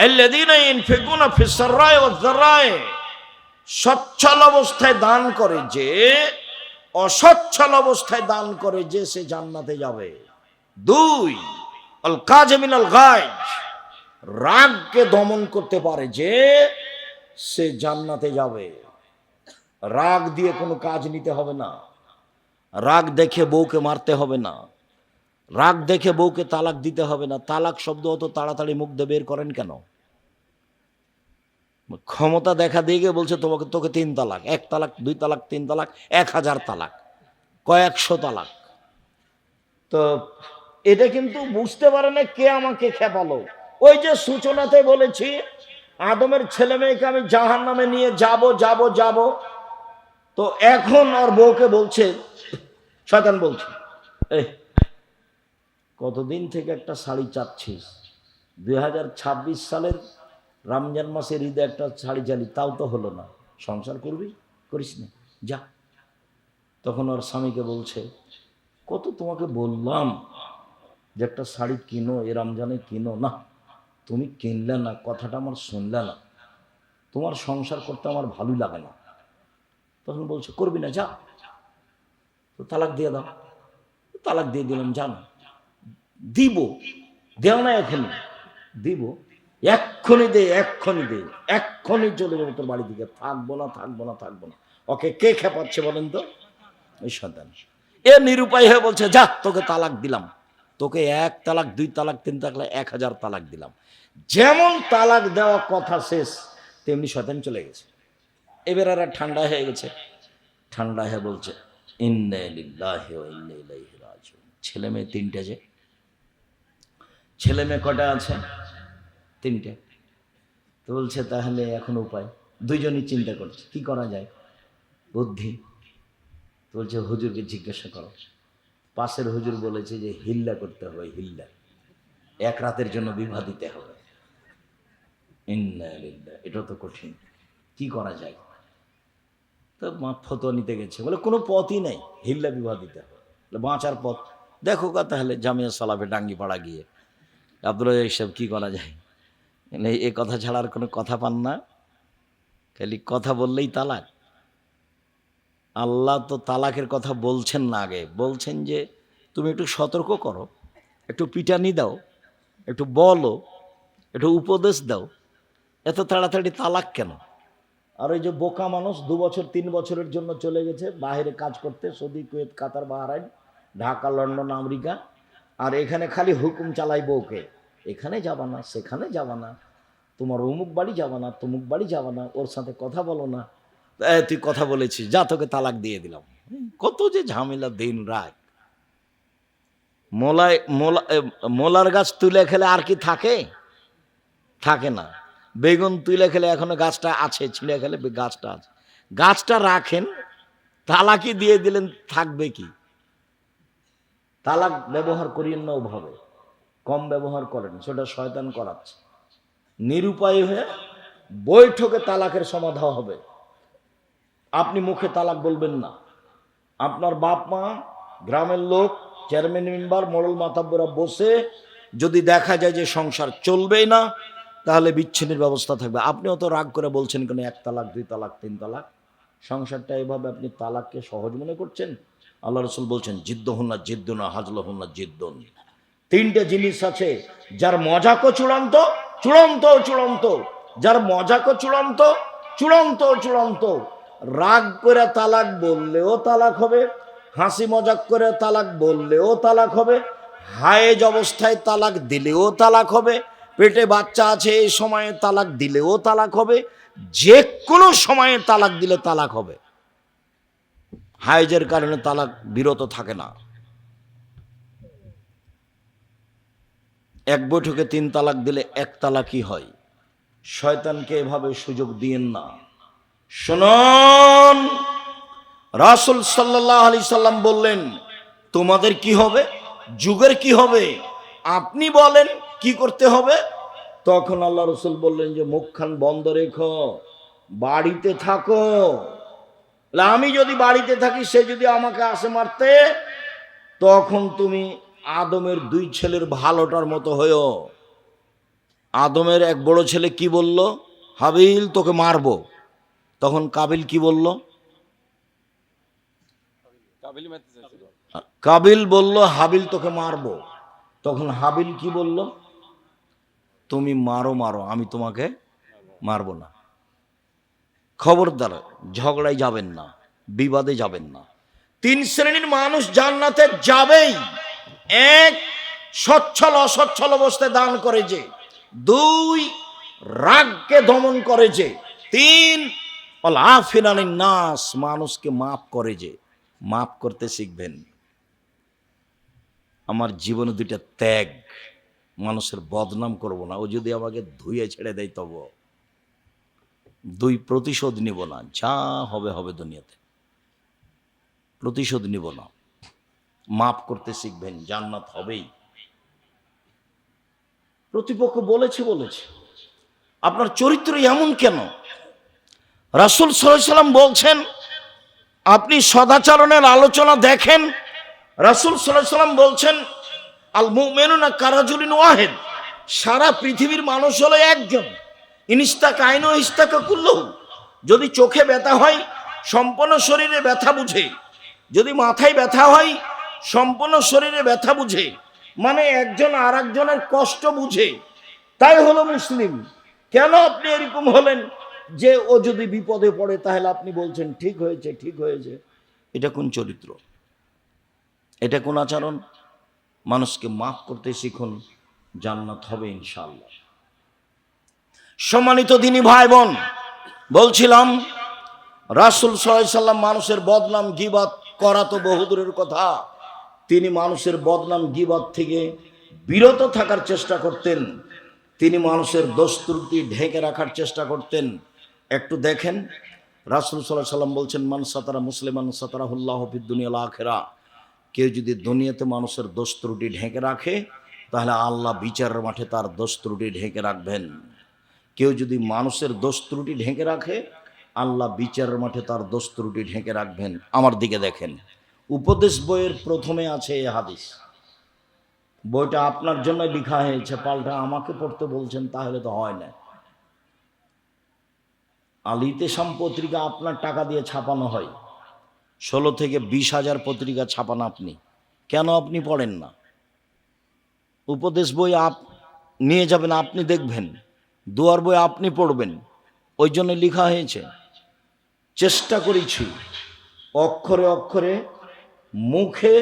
আল্লাযীনা ইনফিকুনা ফিস সাররাই ওয়াজ যাররাই, সচ্ছল অবস্থায় দান করে যে, অসচ্ছল অবস্থায় দান করে যে, সে জান্নাতে যাবে। দুই, আল কাযিমিনাল গায়জ, রাগকে দমন করতে পারে যে, সে জান্নাতে যাবে। রাগ দিয়ে কোনো কাজ নিতে হবে না, রাগ দেখে বউকে মারতে হবে না, রাগ দেখে বউকে তালাক দিতে হবে না। তালাক শব্দ অত তাড়াতাড়ি মুখ দিয়ে বের করেন কেন? ক্ষমতা দেখা দিয়ে গিয়ে বলছে তোমাকে, তোকে 3 তালাক, 1 তালাক, 2 তালাক, 3 তালাক, 1000 তালাক, কয়েকশো তালাক। তো এটা কিন্তু বুঝতে পারে না কে আমাকে খেপালো। ওই যে সূচনাতে বলেছি, আদমের ছেলে মেয়েকে আমি জাহান্নামে নিয়ে যাব যাব যাব, তো এখন ওর বউকে বলছে, শয়তান বলছে, এই কতদিন থেকে একটা শাড়ি চাচ্ছিস, 2026 সালের রমজান মাসের ঈদে একটা শাড়ি চালি, তাও তো হলো না, সংসার করবি, করিস না, যা। তখন ওর স্বামীকে বলছে, কত তোমাকে বললাম যে একটা শাড়ি কিনো, এ রমজানে কিনো না, তুমি কিনলে না, কথাটা আমার শুনলে না, তোমার সংসার করতে আমার ভালোই লাগে না। তখন বলছে, করবি না, যা, তো তালাক দিয়ে দাও। তালাক দিয়ে দিলাম, জানো, দিব, দেও না এখনই, দিব, এক্ষুনি দে, এক্ষুনি দে, এক্ষুনি চলে যাবো তোর বাড়ি থেকে, থাকবো না থাকবো না থাকবো না। ওকে কে খেপাচ্ছে বলেন তো? ওই সন্তান। এ নিরুপায় হয়ে বলছে, যা, তোকে তালাক দিলাম। তোকে 1 তালাক 2 তালাক 3 তালাক 1000 তালাক দিলাম। যেমন তালাক দেওয়া কথা শেষ তেমনি শয়তান চলে গেছে। এবার আর ঠান্ডা হয়ে গেছে, ঠান্ডা হয়ে বলছে ইন্না লিল্লাহি ওয়া ইন্না ইলাইহি রাজিউন। ছেলে মেয়ে 3টে, যে ছেলে মেয়ে কটা আছে? 3টে। তো বলছে তাহলে এখন উপায়? দুইজনই চিন্তা করছে কি করা যায়, বুদ্ধি। তো বলছে হুজুরকে জিজ্ঞাসা করো। পাশের হুজুর বলেছে যে হিল্লা করতে হবে, হিল্লা 1 রাতের জন্য বিবাহ দিতে হবে। ইন্না লিল্লাহ, এটা তো কঠিন, কি করা যায়? তো মা ফতোয়া নিতে গেছে, বলে কোনো পথই নেই, হিল্লা বিবাহ দিতে হবে, বাঁচার পথ দেখো কা। তাহলে জামিয়া সালাফে ডাঙ্গিপাড়া গিয়ে আব্দুল রাজ্জাক সাহেব কি করা যায়? এই কথা ছাড়া আর কোনো কথা পান না, খালি কথা বললেই তালাক। আল্লাহ তো তালাকের কথা বলছেন না, আগে বলছেন যে তুমি একটু সতর্ক করো, একটু পিটানি দাও, একটু বলো, একটু উপদেশ দাও, এত তাড়াতাড়ি তালাক কেন? আর ওই যে বোকা মানুষ 2 বছর 3 বছরের জন্য চলে গেছে বাইরে কাজ করতে, সৌদি, কুয়েত, কাতার, বাহরাইন, ঢাকা, লন্ডন, আমেরিকা, আর এখানে খালি হুকুম চালাই বউকে, এখানে যাবা না, সেখানে যাবা না, তোমার অমুক বাড়ি যাবা না, তমুক বাড়ি যাবা না, ওর সাথে কথা বলো না। তুই কথা বলেছিস, যা তোকে তালাক দিয়ে দিলাম। কত যে ঝামেলা দিন রাত। মোলার গাছ তুলে খেলে আর কি থাকে? থাকে না। বেগুন তুলে খেলে এখনো গাছটা আছে, ছিঁড়ে খেলে গাছটা আছে। গাছটা রাখেন, তালাকই দিয়ে দিলেন, থাকবে কি? তালাক ব্যবহার করিয়েন না ওভাবে, কম ব্যবহার করেন, সেটা শয়তান করাচ্ছে। নিরুপায় হয়ে বৈঠকে তালাকের সমাধান হবে। আপনি মুখে তালাক বলবেন না, আপনার বাপ মা, গ্রামের লোক, চেয়ারম্যান মেম্বার, মোড়ল মাতাব্বরা বসে যদি দেখা যায় যে সংসার চলবেই না, তাহলে বিচ্ছিন্নের ব্যবস্থা থাকবে। আপনিও তো রাগ করে বলছেন কেন 1 তালাক 2 তালাক 3 তালাক? সংসারটা এভাবে আপনি তালাককে সহজ মনে করছেন? আল্লাহ রসুল বলছেন জিদ্দুহুন্না জিদ্দুনা হাজলুহুন্না জিদ্দুন। 3টে জিনিস আছে, যার মজাকও চূড়ান্ত, চূড়ান্ত চূড়ান্ত, যার মজাকও চূড়ান্ত, চূড়ান্ত চূড়ান্ত। রাগ করে তালাক বললেও তালাক হবে, হাসি মজাক করে তালাক বললেও তালাক হবে, হায়েজ অবস্থায় তালাক দিলেও তালাক হবে, পেটে বাচ্চা আছে এই সময়ে তালাক দিলেও তালাক হবে, যে কোনো সময়ে তালাক দিলে তালাক হবে। হায়েজের কারণে তালাক বিরত থাকে না। 1 বৈঠকে 3 তালাক দিলে 1 তালাকই হয়। শয়তানকে এভাবে সুযোগ দিয়েন না। শুনুন, রাসূল সাল্লাল্লাহু আলাইহি সাল্লাম বললেন তোমাদের কি হবে, যুগের কি হবে, আপনি বলেন কি করতে হবে। তখন আল্লাহ রসুল বললেন যে মুখখান বন্ধ রেখো, বাড়িতে থাকো। আমি যদি বাড়িতে থাকি, সে যদি আমাকে আসে মারতে, তখন তুমি আদমের 2 ছেলের ভালোটার মতো হয়েও। আদমের এক বড় ছেলে কি বলল? হাবিল তোকে মারবো। তখন কাবিল কি বলল? কাবিল বলল হাবিল তোকে মারবো। তখন হাবিল কি বলল? তুমি মারো মারো, আমি তোমাকে মারবো না। খবরদার ঝগড়ায় যাবেন না, বিবাদে যাবেন না। 3 শ্রেণীর মানুষ জান্নাতে যাবেই। 1, সচ্ছল অসচ্ছল অবস্থায় দান করে যে। 2, রাগকে দমন করে যে। 3, আফিনানিন নাস, মানুষকে মাফ করে যে। মাফ করতে শিখবেন। আমার জীবনে 2টা ত্যাগ, মানুষের বদনাম করব না, ও যদি আমাকে ধুয়ে ছেড়ে দেয় তবু। 2, প্রতিশোধ নিব না, যা হবে হবে দুনিয়াতে, প্রতিশোধ নিব না। মাফ করতে শিখবেন, জান্নাত হবেই। প্রতিপক্ষ বলেছে বলেছে, আপনার চরিত্র এমন কেন? রাসূল সাল্লাল্লাহু আলাইহি সাল্লাম বলছেন আপনি সদাচরণের আলোচনা দেখেন। রাসূল সাল্লাল্লাহু আলাইহি সাল্লাম বলছেন আল মুমিনুনা কারাজুলিন ওয়াহিদ, সারা পৃথিবীর মানুষ হলো একজন। ইনিস্তাক আইন ও ইস্তাকা কুল্লুহু, যদি চোখে ব্যথা হয় সম্পূর্ণ শরীরে ব্যথা বুঝে, যদি মাথায় ব্যথা হয় সম্পূর্ণ শরীরে ব্যথা বুঝে, মানে একজন আর একজনের কষ্ট বুঝে, তাই হলো মুসলিম। কেন আপনি এরকম হলেন যে ও যদি বিপদে পড়ে তাহলে আপনি বলছেন ঠিক হয়েছে ঠিক হয়েছে? এটা কোন চরিত্র? এটা কোন আচরণ? মানুষকে মাফ করতে শিখুন, জান্নাত হবে ইনশাআল্লাহ। সম্মানিত দিনী ভাই বোন, বলছিলাম রাসূল সাল্লাল্লাহু আলাইহি সাল্লাম মানুষের বদনাম গীবত করা তো বহুদূরের কথা, তিনি মানুষের বদনাম গীবত থেকে বিরত থাকার চেষ্টা করতেন। তিনি মানুষের দোষ ত্রুটি ঢেকে রাখার চেষ্টা করতেন। একটু দেখেন, রাসূল সাল্লাল্লাহু আলাইহি সাল্লাম বলছেন, মান সাতারা মুসলিমান সাতারাহুল্লাহু ফিদ দুনিয়া ওয়াল আখিরা। কেউ যদি দুনিয়াতে মানুষের দোষ ত্রুটি ঢেকে রাখে, তাহলে আল্লাহ বিচারের মাঠে তার দোষ ত্রুটি ঢেকে রাখবেন। কেউ যদি মানুষের দোষ ত্রুটি ঢেকে রাখে, আল্লাহ বিচারের মাঠে তার দোষ ত্রুটি ঢেকে রাখবেন। আমার দিকে দেখেন, উপদেশ বইয়ের প্রথমে আছে এই হাদিস। বইটা আপনার জন্য লেখা হয়েছে, পাল্টা আমাকে পড়তে বলছেন, তাহলে তো হয় না। আল ইতিসাম পত্রিকা আপনার টাকা দিয়ে ছাপানো হয়, 16 থেকে 20,000 পত্রিকা ছাপান আপনি। কেন আপনি পড়েন না? উপদেশ বই নিয়ে যাবেন, আপনি দেখবেন। দুয়ার বই আপনি পড়বেন, ওই জন্য লেখা হয়েছে। চেষ্টা করেছি অক্ষরে অক্ষরে মুখে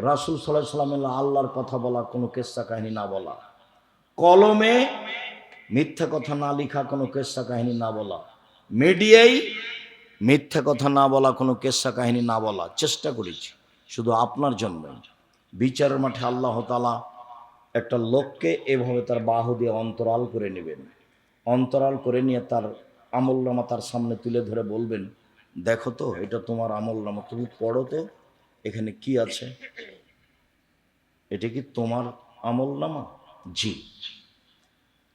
রাসূল সাল্লাল্লাহু আলাইহি সাল্লামের আল্লাহর কথা বলা, কোনো কিস্সা কাহিনী না বলা, কলমে মিথ্যা কথা না লেখা, কোনো কিস্সা কাহিনী না বলা, মিডিয়ায় মিথ্যা কথা না বলা, কোনো কিস্সা কাহিনী না বলা। চেষ্টা করেছি শুধু আপনার জন্য। বিচারের মাঠে আল্লাহ তাআলা একটা লোককে এভাবে তার বাহু দিয়ে অন্তরাল করে নেবেন। অন্তরাল করে নিয়ে তার আমলনামা তার সামনে তুলে ধরে বলবেন, দেখো তো এটা তোমার আমলনামা, তুমি পড়ো তো এখানে কি আছে। এটা কি তোমার আমলনামা? জি।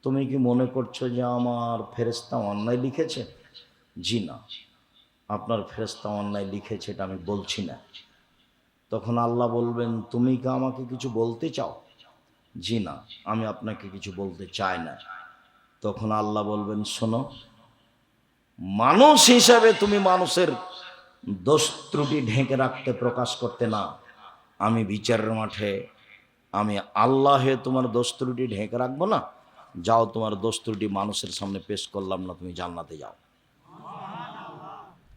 তুমি কি মনে করছো যে আমার ফেরেশতা অন্যায় লিখেছে? জি না, আপনার ফেরেশতা অন্যায় লিখেছে এটা আমি বলছি না। তখন আল্লাহ বলবেন, তুমি কি আমাকে কিছু বলতে চাও? জি না, আমি আপনাকে কিছু বলতে চাই না। তখন আল্লাহ বলবেন, শোনো, মানুষ হিসাবে তুমি মানুষের দোষ ত্রুটি ঢেকে রাখতে, প্রকাশ করতে না। আমি বিচারের মাঠে আমি আল্লাহ হয়ে তোমার দোষ ত্রুটি ঢেকে রাখবো না। যাও, তোমার দোষ ত্রুটি মানুষের সামনে পেশ করলাম না, তুমি জান্নাতে যাও।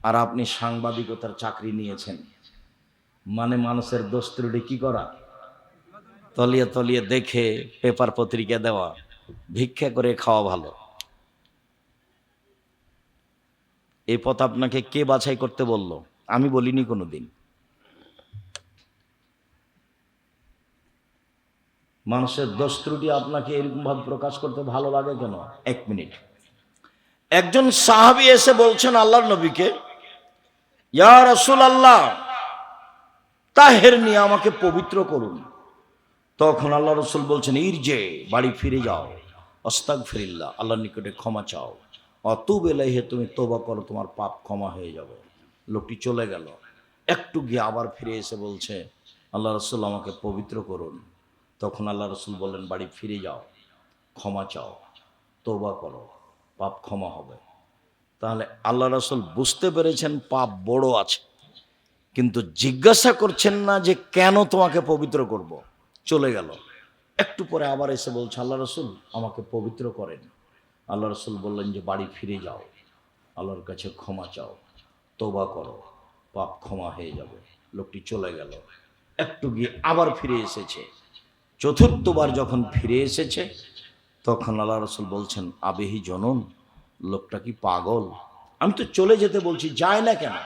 আর আপনি সাংবাদিকতার চাকরি নিয়েছেন, মানে মানুষের দোষ ত্রুটি কি করা? তলিয়ে তলিয়ে দেখে পেপার পত্রিকা দেওয়া, ভিক্ষা করে খাওয়া ভালো। এই পথ আপনাকে কে বাছাই করতে বলল? আমি বলিনি কোনোদিন। মানুষের দোষ ত্রুটি আপনাকে এরকম ভাবে প্রকাশ করতে ভালো লাগে কেন? 1 মিনিট। একজন সাহাবী এসে বলছেন আল্লাহর নবীকে, ইয়া রাসূলুল্লাহ, তাহেরনি, আমাকে পবিত্র করুন। তখন আল্লাহ রাসূল বলছেন, ইরজে, বাড়ি ফিরে যাও, আস্তাগফিরুল্লাহ, আল্লাহর নিকটে ক্ষমা চাও, অতুব ইলাইহি, তুমি তওবা করো, তোমার পাপ ক্ষমা হয়ে যাবে। লোকটি চলে গেল। একটু গিয়ে আবার ফিরে এসে বলছে, আল্লাহ রাসূল, আমাকে পবিত্র করুন। তখন আল্লাহ রাসূল বললেন, বাড়ি ফিরে যাও, ক্ষমা চাও, তওবা করো, পাপ ক্ষমা হবে। তাহলে আল্লাহ রাসূল বুঝতে পেরেছেন পাপ বড় আছে, কিন্তু জিজ্ঞাসা করছেন না যে কেন তোমাকে পবিত্র করব। চলে গেল। একটু পরে আবার এসে বলছে, আল্লাহ রাসূল, আমাকে পবিত্র করেন। আল্লাহ রাসূল বললেন যে বাড়ি ফিরে যাও, আল্লাহর কাছে ক্ষমা চাও, তওবা করো, পাপ ক্ষমা হয়ে যাবে। লোকটি চলে গেল। একটু গিয়ে আবার ফিরে এসেছে। চতুর্থবার যখন ফিরে এসেছে, তখন আল্লাহ রাসূল বলছেন, আবেহি জনন, লোকটা কি পাগল? আমি তো চলে যেতে বলছি, যায় না কেন?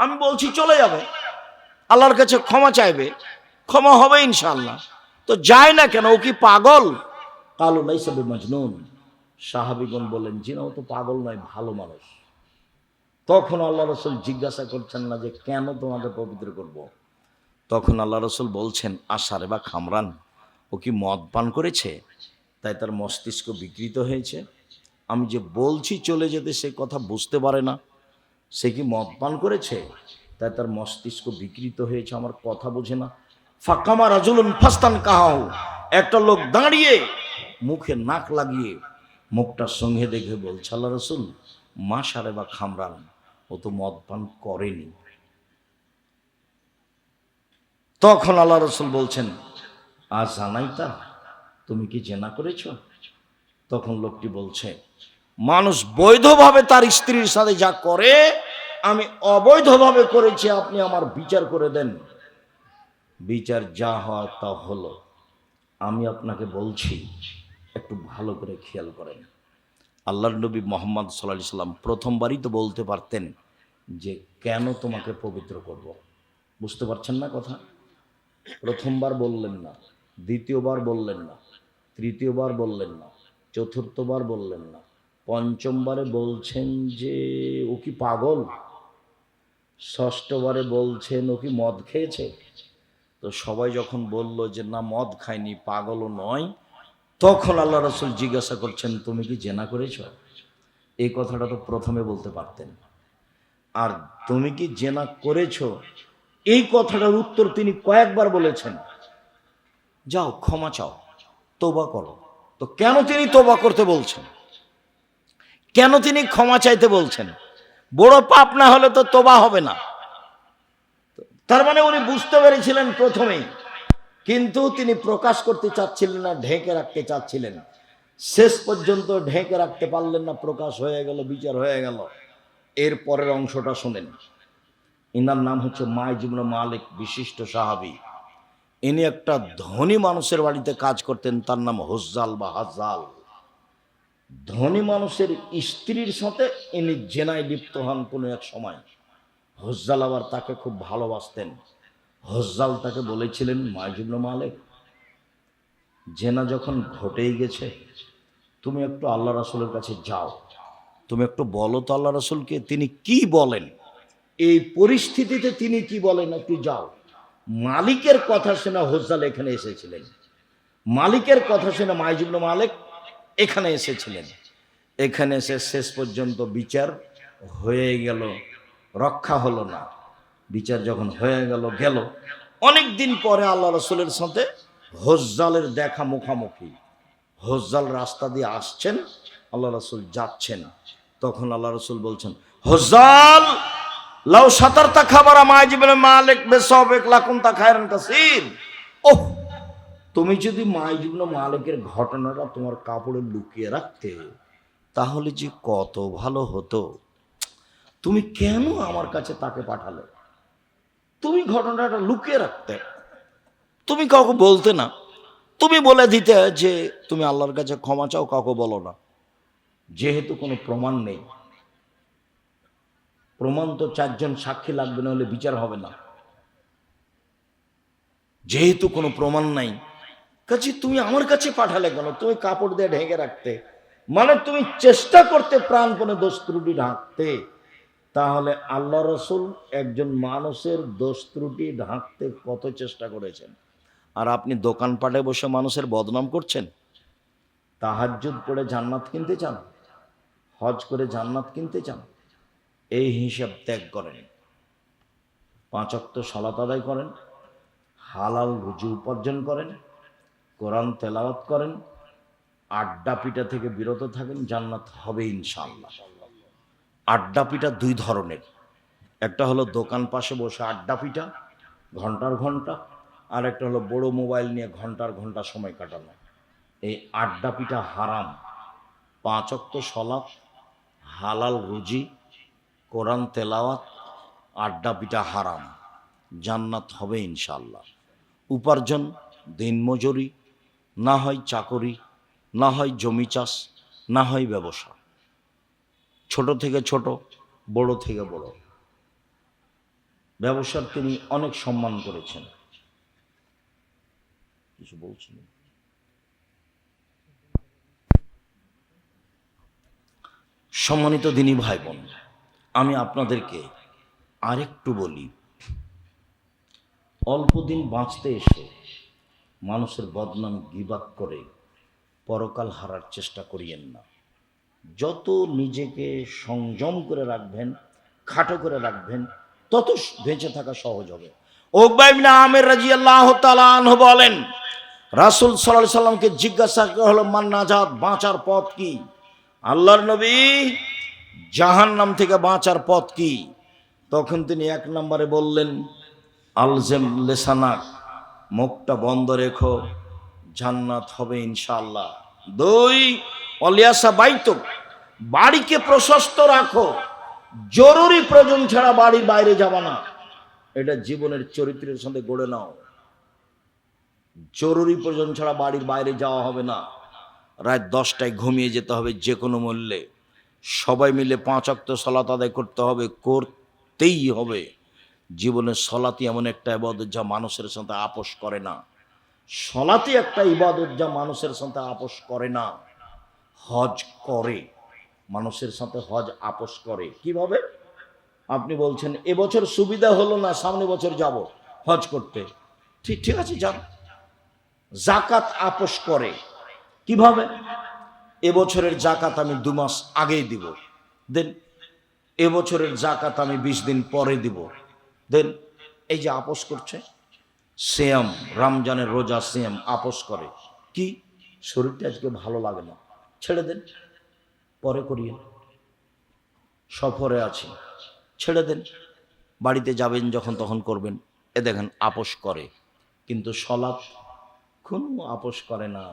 আমি বলছি চলে যাবে, আল্লাহর কাছে ক্ষমা চাইবে, ক্ষমা হবে ইনশাআল্লাহ, তো যায় না কেন? ও কি পাগল? কালু লাইসা বিমাজনুন। সাহাবীগণ বলেন, জি না, ও তো পাগল নয়, ভালো মানুষ। তখন আল্লাহ রাসূল জিজ্ঞাসা করছেন না যে কেন তোমাকে পবিত্র করব। তখন আল্লাহ রাসূল বলছেন, আশারে বা খামরান, ও কি মদ পান করেছে, তাই তার মস্তিষ্ক বিকৃত হয়েছে। আমি যে বলছি চলে যেতে, সে কথা বুঝতে পারে না। সে কি মদ পান করেছে, তাই তার মস্তিষ্ক বিকৃত হয়েছে, আমার কথা বোঝে না। ফাকামা রাজুলুন ফাস্তান কাহাহু, একটা লোক দাঁড়িয়ে মুখে নাক লাগিয়ে মুখটার সঙ্গে দেখে বলছে, আল্লাহ রাসূল, মাশারে বা খামরান, ও তো মদ পান করেনি। তখন আল্লাহ রাসূল বলছেন, আজ জানাইতা, তুমি কি জেনা করেছো? তখন লোকটি বলছে, মানুষ বৈধভাবে তার স্ত্রীর সাথে যা করে, আমি অবৈধভাবে করেছি, আপনি আমার বিচার করে দেন। বিচার যা হয় তা হলো। আমি আপনাকে বলছি, একটু ভালো করে খেয়াল করেন। আল্লাহর নবী মোহাম্মদ সাল্লাল্লাহু আলাইহি সাল্লাম প্রথমবারই তো বলতে পারতেন যে কেন তোমাকে পবিত্র করব। বুঝতে পারছেন না কথা? প্রথমবার বললেন না, দ্বিতীয়বার বললেন না, তৃতীয়বার বললেন না, চতুর্থবার বললেন না, পঞ্চমবারে বলছেন যে ও কি পাগল, ষষ্ঠবারে বলছেন ও কি মদ খেয়েছে। তো সবাই যখন বলল যে না মদ খায়নি, পাগলও নয়, তখন আল্লাহ রাসূল জিজ্ঞাসা করছেন তুমি কি জেনা করেছ? এই কথাটা তো প্রথমে বলতে পারতেন। আর তুমি কি জেনা করেছ এই কথাটার উত্তর তিনি কয়েকবার বলেছেন, যাও ক্ষমা চাও, তওবা করো। তো কেন তিনি তওবা করতে বলছেন, কেন তিনি ক্ষমা চাইতে বলছেন? বড় পাপ না হলে তো তওবা হবে না। তার মানে উনি বুঝতে পেরেছিলেন প্রথমেই, কিন্তু তিনি প্রকাশ করতে চাচ্ছিলেন না, ঢেকে রাখতে চাচ্ছিলেন। শেষ পর্যন্ত ঢেকে রাখতে পারলেন না, প্রকাশ হয়ে গেল, বিচার হয়ে গেল। এর পরের অংশটা শোনেন। ইনার নাম হচ্ছে মাইজ ইবনে মালিক, বিশিষ্ট সাহাবী। ইনি একটা ধনী মানুষের বাড়িতে কাজ করতেন, তার নাম হুজ্জাল বা হাজ্জাল। ধনী মানুষের স্ত্রীর সাথে ইনি জেনায় লিপ্ত হন কোনো এক সময়। হুজ্জাল আবার তাকে খুব ভালোবাসতেন। হুজ্জাল তাকে বলেছিলেন, মাইজ ইবনে মালিক, জেনা যখন ঘটেই গেছে, তুমি একটু আল্লাহ রাসূলের কাছে যাও, তুমি একটু বলো তো আল্লাহ রাসূলকে তিনি কি বলেন, এই পরিস্থিতিতে তিনি কি বলেন, একটু যাও। মালিকের কথা শুনে হুজ্জাল এখানে এসেছিলেন, মালিকের কথা শুনে মাইজ ইবনে মালিক এখানে এসেছিলেন। এখানে এসে শেষ পর্যন্ত বিচার হয়ে গেল, রক্ষা হলো না। বিচার যখন হয়ে গেল গেল, অনেক দিন পরে আল্লাহ রাসূলের সাথে হুজ্জালের দেখা মুখামুখি। হুজ্জাল রাস্তা দিয়ে আসছেন, আল্লাহ রাসূল যাচ্ছেন। তখন আল্লাহ রাসূল বলছেন, হুজ্জাল লাউ সাতারতা খাবারা মাইজ ইবনে মালিক বিসাবিক লাকুনতা খায়রান কাসীর। ওহ, তুমি যদি মাইজ ইবনে মালিকের ঘটনাটা তোমার কাপড়ে লুকিয়ে রাখতে তাহলে যে কত ভালো হতো। তুমি কেন আমার কাছে তাকে পাঠালে? তুমি ঘটনাটা লুকিয়ে রাখতে, তুমি কাউকে বলতে না, তুমি বলে দিতে যে তুমি আল্লাহর কাছে ক্ষমা চাও, কাউকে বলো না। যেহেতু কোনো প্রমাণ নেই, প্রমাণ তো চারজন সাক্ষী লাগবে, না হলে বিচার হবে না। যেহেতু কোনো প্রমাণ নাই, কাজে তুমি আমার কাছে পাঠালে কেন? তুমি কাপড় দিয়ে ঢেকে রাখতে, মানে তুমি চেষ্টা করতে প্রাণপণে দোষ ত্রুটি ঢাকতে। তাহলে আল্লাহ রাসূল একজন মানুষের দোষ ত্রুটি ঢাকতে কত চেষ্টা করেছেন, আর আপনি দোকানপাটে বসে মানুষের বদনাম করছেন। তাহাজ্জুদ করে জান্নাত কিনতে চান, হজ করে জান্নাত কিনতে চান, এই হিসাব ত্যাগ করেন, 5 ওয়াক্ত সালাত আদায় করেন, হালাল রুজি উপার্জন করেন, কোরআন তেলাওয়াত করেন, আড্ডা পিটা থেকে বিরত থাকেন, জান্নাত হবে ইনশাআল্লাহ। আড্ডা পিটা দুই ধরনের, একটা হলো দোকান পাশে বসে আড্ডা পিটা ঘন্টার ঘন্টা, আর একটা হলো বড় মোবাইল নিয়ে ঘন্টার ঘন্টা সময় কাটানো। এই আড্ডা পিটা হারাম। 5 ওয়াক্ত সালাত, হালাল রুজি, কোরআন তেলাওয়াত, আড্ডা পিটা হারাম, জান্নাত হবে ইনশাআল্লাহ। উপার্জন দিনমজুরি, না হয় চাকরি, না হয় জমি চাষ, না হয় ব্যবসা, ছোট থেকে ছোট, বড় থেকে বড়। ব্যবসার তিনি অনেক সম্মান করেছেন। কিছু বলছিলেন? সম্মানিত দিনী ভাই বোন, আমি আপনাদেরকে আরেকটু বলি, অল্প দিন বাঁচতে এসে মানুষের বদনাম গীবাত করে পরকাল হারার চেষ্টা করিয়েন না। যত নিজেকে সংযম করে রাখবেন, খাটো করে রাখবেন, তত বেঁচে থাকা সহজ হবে। উকবা ইবনে আমির রাদিয়াল্লাহু তাআলা আনহু বলেন, রাসূল সাল্লাল্লাহু আলাইহি সাল্লামকে জিজ্ঞাসা করা হলো, মান নাজাত, বাঁচার পথ কি? আল্লাহর নবী, জাহান্নাম থেকে বাঁচার পথ কি? তখন তিনি 1 নম্বরে বললেন, আলজেম লেসানাক, মুখটা বন্ধ রেখো, জান্নাত হবে ইনশাআল্লাহ। 2, অলিয়াসা বাইতুক, বাড়িকে প্রশস্ত রাখো, জরুরি প্রয়োজন ছাড়া বাড়ির বাইরে যাবা না। এটা জীবনের চরিত্রের সাথে গড়ে নাও। জরুরি প্রয়োজন ছাড়া বাড়ির বাইরে যাওয়া হবে না। রাত 10টায় ঘুমিয়ে যেতে হবে যে কোনো মূল্যে। সবাই মিলে 5 ওয়াক্ত সালাত আদায় করতে হবে, করতেই হবে। জীবনের সলাতই এমন একটা ইবাদত যা মানুষের সাথে আপোষ করে না। সলাতই একটা ইবাদত যা মানুষের সাথে আপোষ করে না। হজ করে, মানুষের সাথে হজ আপোষ করে। কিভাবে? আপনি বলছেন এবছর সুবিধা হলো না, সামনে বছর যাব হজ করতে। ঠিক আছে, যান। জাকাত আপোষ করে। কিভাবে? এবছরের জাকাত আমি 2 মাস আগেই দিব, দেন। এবছরের জাকাত আমি 20 দিন পরে দিব, দেন। এই যে আপোষ করছে। সিয়াম, রমজানের রোজা, সিয়াম আপোষ করে। কি? শরীরটা আজকে ভালো লাগে না, ছেড়ে দেন, পরে করিয়ে। সফরে আছি, ছেড়ে দেন, বাড়িতে যাবেন যখন তখন করবেন। এ দেখেন আপোষ করে। কিন্তু সলাৎ কোনো আপোষ করে না।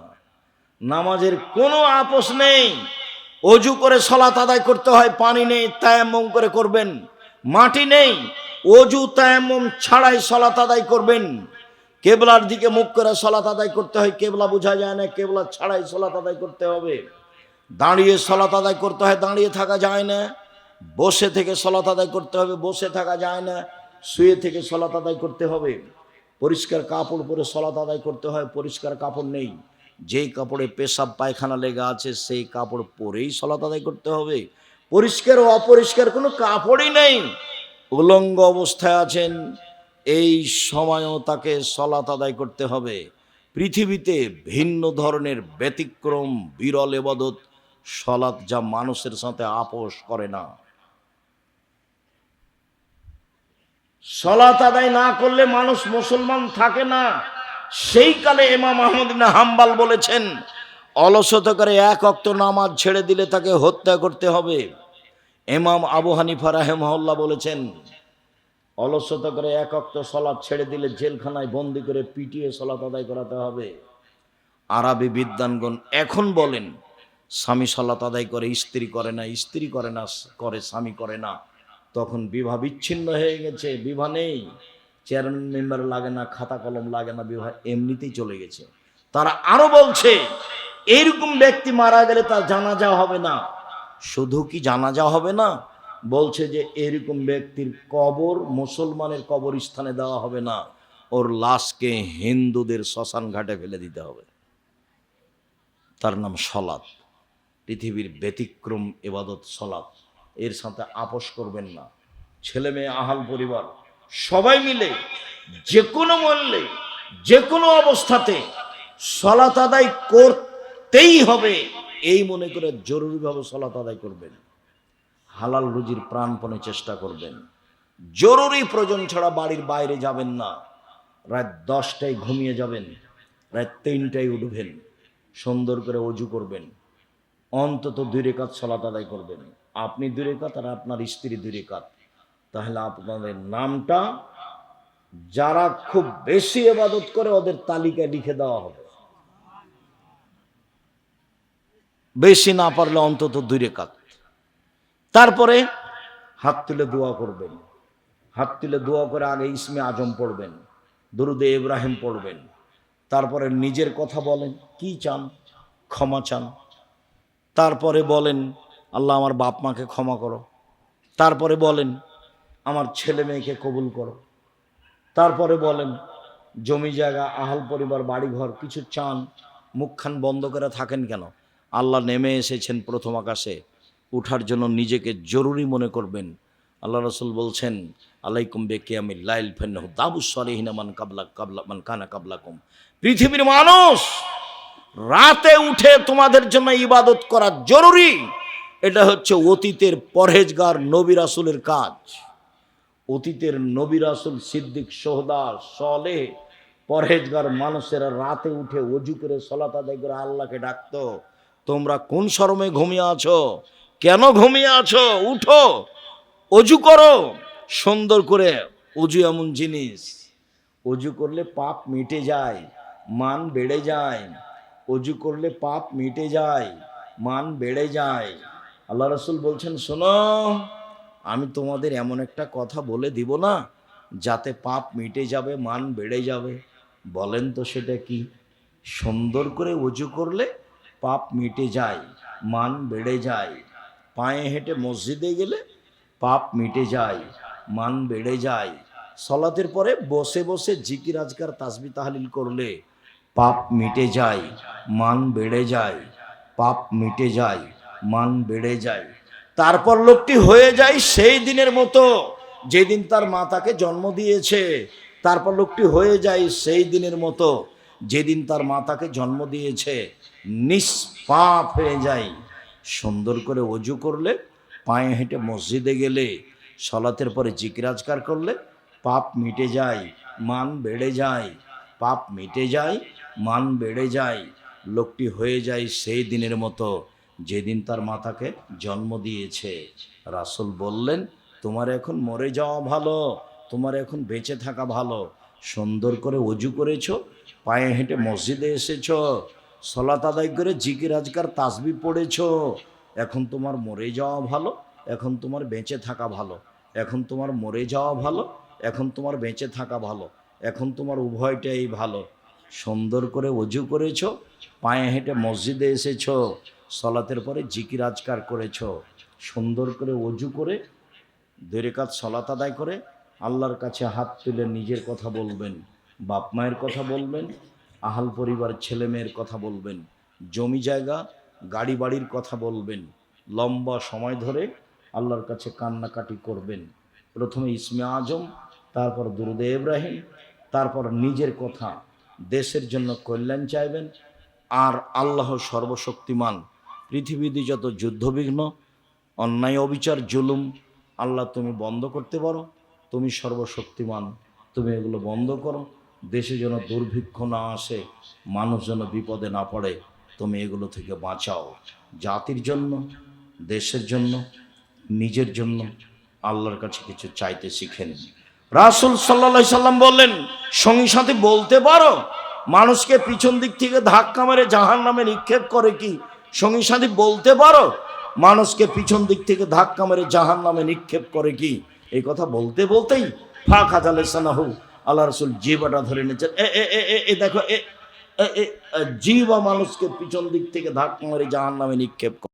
নামাজের কোনো আপোষ নেই। অজু করে সলাত আদায় করতে হয়, পানি নেই, তায়াম্মুম করে করবেন। মাটি নেই, অজু তায়াম্মুম ছাড়াই সলাত আদায় করবেন। কেবলার দিকে মুখ করে সলাত আদায় করতে হয়, কেবলা বোঝা যায় না, কেবলা ছাড়াই সলাত আদায় করতে হবে। দাঁড়িয়ে সলাত আদায় করতে হয়, দাঁড়িয়ে থাকা যায় না। বসে থেকে সলাত আদায় করতে হবে, বসে থাকা যায় না। শুয়ে থেকে সলাত আদায় করতে হবে। পরিষ্কার কাপড় পরে সলাত আদায় করতে হয়, পরিষ্কার কাপড় নেই। যেই কাপড়ে পেশাব পায়খানা লেগে আছে সেই কাপড় পরেই সলাত আদায় করতে হবে। পরিষ্কার ও অপরিষ্কার কোনো কাপড়ই নেই, উলঙ্গ অবস্থায় আছেন, এই সময়ও তাকে সলাত আদায় করতে হবে। পৃথিবীতে ভিন্ন ধরনের ব্যতিক্রম বিরল ইবাদত সলাত যা মানুষের সাথে আপোষ করে না। সলাত আদায় না করলে মানুষ মুসলমান থাকে না। সেই কালে ইমাম আহমদ ইবনে হাম্বল বলেছেন, অলসতা করে 1 ওয়াক্ত নামাজ ছেড়ে দিলে তাকে হত্যা করতে হবে। ইমাম আবু হানিফা রাহিমাহুল্লাহ বলেছেন, অলসতা করে 1 ওয়াক্ত সালাত ছেড়ে দিলে জেলখানায় বন্দি করে পিটিয়ে সালাত আদায় করাতে হবে। আরবি বিদ্বানগণ এখন বলেন, স্বামী সালাত আদায় করে, স্ত্রী করে না, স্ত্রী করে না, করে স্বামী করে না, তখন বিবাহ বিচ্ছিন্ন হয়ে গেছে। বিবাহ নেই, চেয়ারম্যান মেম্বার লাগে না, খাতা কলম লাগে না, বিবাহ এমনিতেই চলে গেছে। তারা আরো বলছে, এইরকম ব্যক্তি মারা গেলে তার জানাজা হবে না। শুধু কি জানাজা হবে না, বলছে যে এরকম ব্যক্তির কবর মুসলমানের কবরস্থানে দেওয়া হবে না, ওর লাশকে হিন্দুদের শ্মশান ঘাটে ফেলে দিতে হবে। তার নাম সলাত। পৃথিবীর ব্যতিক্রম ইবাদত সলাত, এর সাথে আপোষ করবেন না। ছেলে মেয়ে, আহাল পরিবার সবাই মিলে যে কোনো মূল্যে যে কোনো অবস্থাতে সলাত আদায় করতেই হবে, এই মনে করে জরুরিভাবে সলাত আদায় করবেন। হালাল রুজির প্রাণপণে চেষ্টা করবেন। জরুরি প্রয়োজন ছাড়া বাড়ির বাইরে যাবেন না। রাত 10টায় ঘুমিয়ে যাবেন, রাত 3টায় উঠবেন, সুন্দর করে অজু করবেন, অন্তত 2 রাকাত সালাত আদায় করবেন। আপনি 2 রাকাত আর আপনার স্ত্রী 2 রাকাত। তাহলে আপনাদের নামটা যারা খুব বেশি ইবাদত করে ওদের তালিকায় লিখে দেওয়া হবে। বেশি না পারলে অন্তত 2 রাকাত। তারপরে হাত তুলে দোয়া করবেন। হাত তুলে দোয়া করে আগে ইসমে আজম পড়বেন, দুরুদে ইব্রাহিম পড়বেন। তারপরে নিজের কথা বলেন, কি চান, ক্ষমা চান। তারপরে বলেন, আল্লাহ আমার বাপ মাকে ক্ষমা করো। তারপরে বলেন, আমার ছেলে মেয়েকে কবুল করো। তারপরে বলেন, জমি জায়গা, আহাল পরিবার, বাড়িঘর কিছু চান। মুখখান বন্ধ করে থাকেন কেন? আল্লাহ নেমে এসেছেন প্রথম আকাশে, উঠার জন্য নিজেকে জরুরি মনে করবেন। আল্লাহ রসুল বলছেন, আলাইকুম বিকিয়ামিল লাইল ফান্নাহু দাবুস সালিহিন মান কানা কাবলাকুম। পৃথিবীর মানুষ, রাতে উঠে তোমাদের জন্য ইবাদত করা জরুরি। এটা হচ্ছে অতীতের পরহেজগার নবী রাসূলের কাজ। অতীতের নবী রাসূল, সিদ্দিক, সোহদা, সালেহ, পরহেজগার মানুষেরা রাতে উঠে অজু করে সালাত আদায় করে আল্লাহকে ডাকতো। তোমরা কোন শরমে ঘুমিয়ে আছো? কেন ঘুমিয়ে আছো? উঠো, অজু করো সুন্দর করে। অজু এমন জিনিস, অজু করলে পাপ মিটে যায়, মান বেড়ে যায়। অজু করলে পাপ মিটে যায়, মান বেড়ে যায়। আল্লাহ রাসূল বলছেন, শোনো, আমি তোমাদের এমন একটা কথা বলে দিব না যাতে পাপ মিটে যাবে, মান বেড়ে যাবে। বলেন তো সেটা কি? সুন্দর করে ওযু করলে পাপ মিটে যায়, মান বেড়ে যায়। পায়ে হেঁটে মসজিদে গেলে পাপ মিটে যায়, মান বেড়ে যায়। সলাতের পরে বসে বসে জিকির আজকার তাসবিহ তাহলিল করলে পাপ মিটে যায়, মান বেড়ে যায়। পাপ মিটে যায়, মান বেড়ে যায়। তারপর লোকটি হয়ে যায় সেই দিনের মতো যেদিন তার মা তাকে জন্ম দিয়েছে। তারপর লোকটি হয়ে যায় সেই দিনের মতো যেদিন তার মা তাকে জন্ম দিয়েছে। নিষ্পাপ হয়ে যায়। সুন্দর করে ওযু করলে, পায়ে হেঁটে মসজিদে গেলে, সলাতের পরে জিকির আজকার করলে পাপ মিটে যায়, মান বেড়ে যায়। পাপ মিটে যায়, মান বেড়ে যায়। লোকটি হয়ে যায় সেই দিনের মতো যেদিন তার মাতাকে জন্ম দিয়েছে। রাসূল বললেন, তোমার এখন মরে যাওয়া ভালো, তোমার এখন বেঁচে থাকা ভালো। সুন্দর করে ওযু করেছো, পায়ে হেঁটে মসজিদে এসেছো, সলাত আদায় করে জিকির আজকার তাসবিহ পড়েছো, এখন তোমার মরে যাওয়া ভালো, এখন তোমার বেঁচে থাকা ভালো। এখন তোমার মরে যাওয়া ভালো, এখন তোমার বেঁচে থাকা ভালো। এখন তোমার উভয়টাই ভালো। সুন্দর করে ওযু করেছো, পায়ে হেঁটে মসজিদে এসেছো, সলাতের পরে জিকির আজকার করেছো। সুন্দর করে ওযু করে 2 রাকাত সলাত আদায় করে আল্লাহর কাছে হাত তুলে নিজের কথা বলবেন, বাপ মায়ের কথা বলবেন, আহাল পরিবার ছেলে মেয়ের কথা বলবেন, জমি জায়গা গাড়ি বাড়ির কথা বলবেন। লম্বা সময় ধরে আল্লাহর কাছে কান্নাকাটি করবেন। প্রথমে ইসমে আজম, তারপর দুরুদে ইব্রাহিম, তারপর নিজের কথা, দেশের জন্য কল্যাণ চাইবেন। আর আল্লাহ সর্বশক্তিমান, পৃথিবীতে যত যুদ্ধবিঘ্ন, অন্যায় অবিচার জুলুম, আল্লাহ তুমি বন্ধ করতে পারো, তুমি সর্বশক্তিমান, তুমি এগুলো বন্ধ করো। দেশে যেন দুর্ভিক্ষ না আসে, মানুষ যেন বিপদে না পড়ে, তুমি এগুলো থেকে বাঁচাও। জাতির জন্য, দেশের জন্য, নিজের জন্য আল্লাহর কাছে কিছু চাইতে শিখেন। রাসূল সাল্লাল্লাহু আলাইহি সাল্লাম বললেন, সঙ্গী সাথী বলতে পারো মানুষকে পিছন দিক থেকে ধাক্কা মেরে জাহান্নামে নিক্ষেপ করে কি? সঙ্গী সাথী বলতে পারো মানুষকে পিছন দিক থেকে ধাক্কা মেরে জাহান্নামে নিক্ষেপ করে কি? এই কথা বলতে বলতেই ফাখাত লিসানাহু, আল্লাহ রাসূল জিহ্বাটা ধরে নিয়েছেন। এ দেখো, জিহ্বা মানুষকে পিছন দিক থেকে ধাক্কা মেরে জাহান্নামে নিক্ষেপ করে।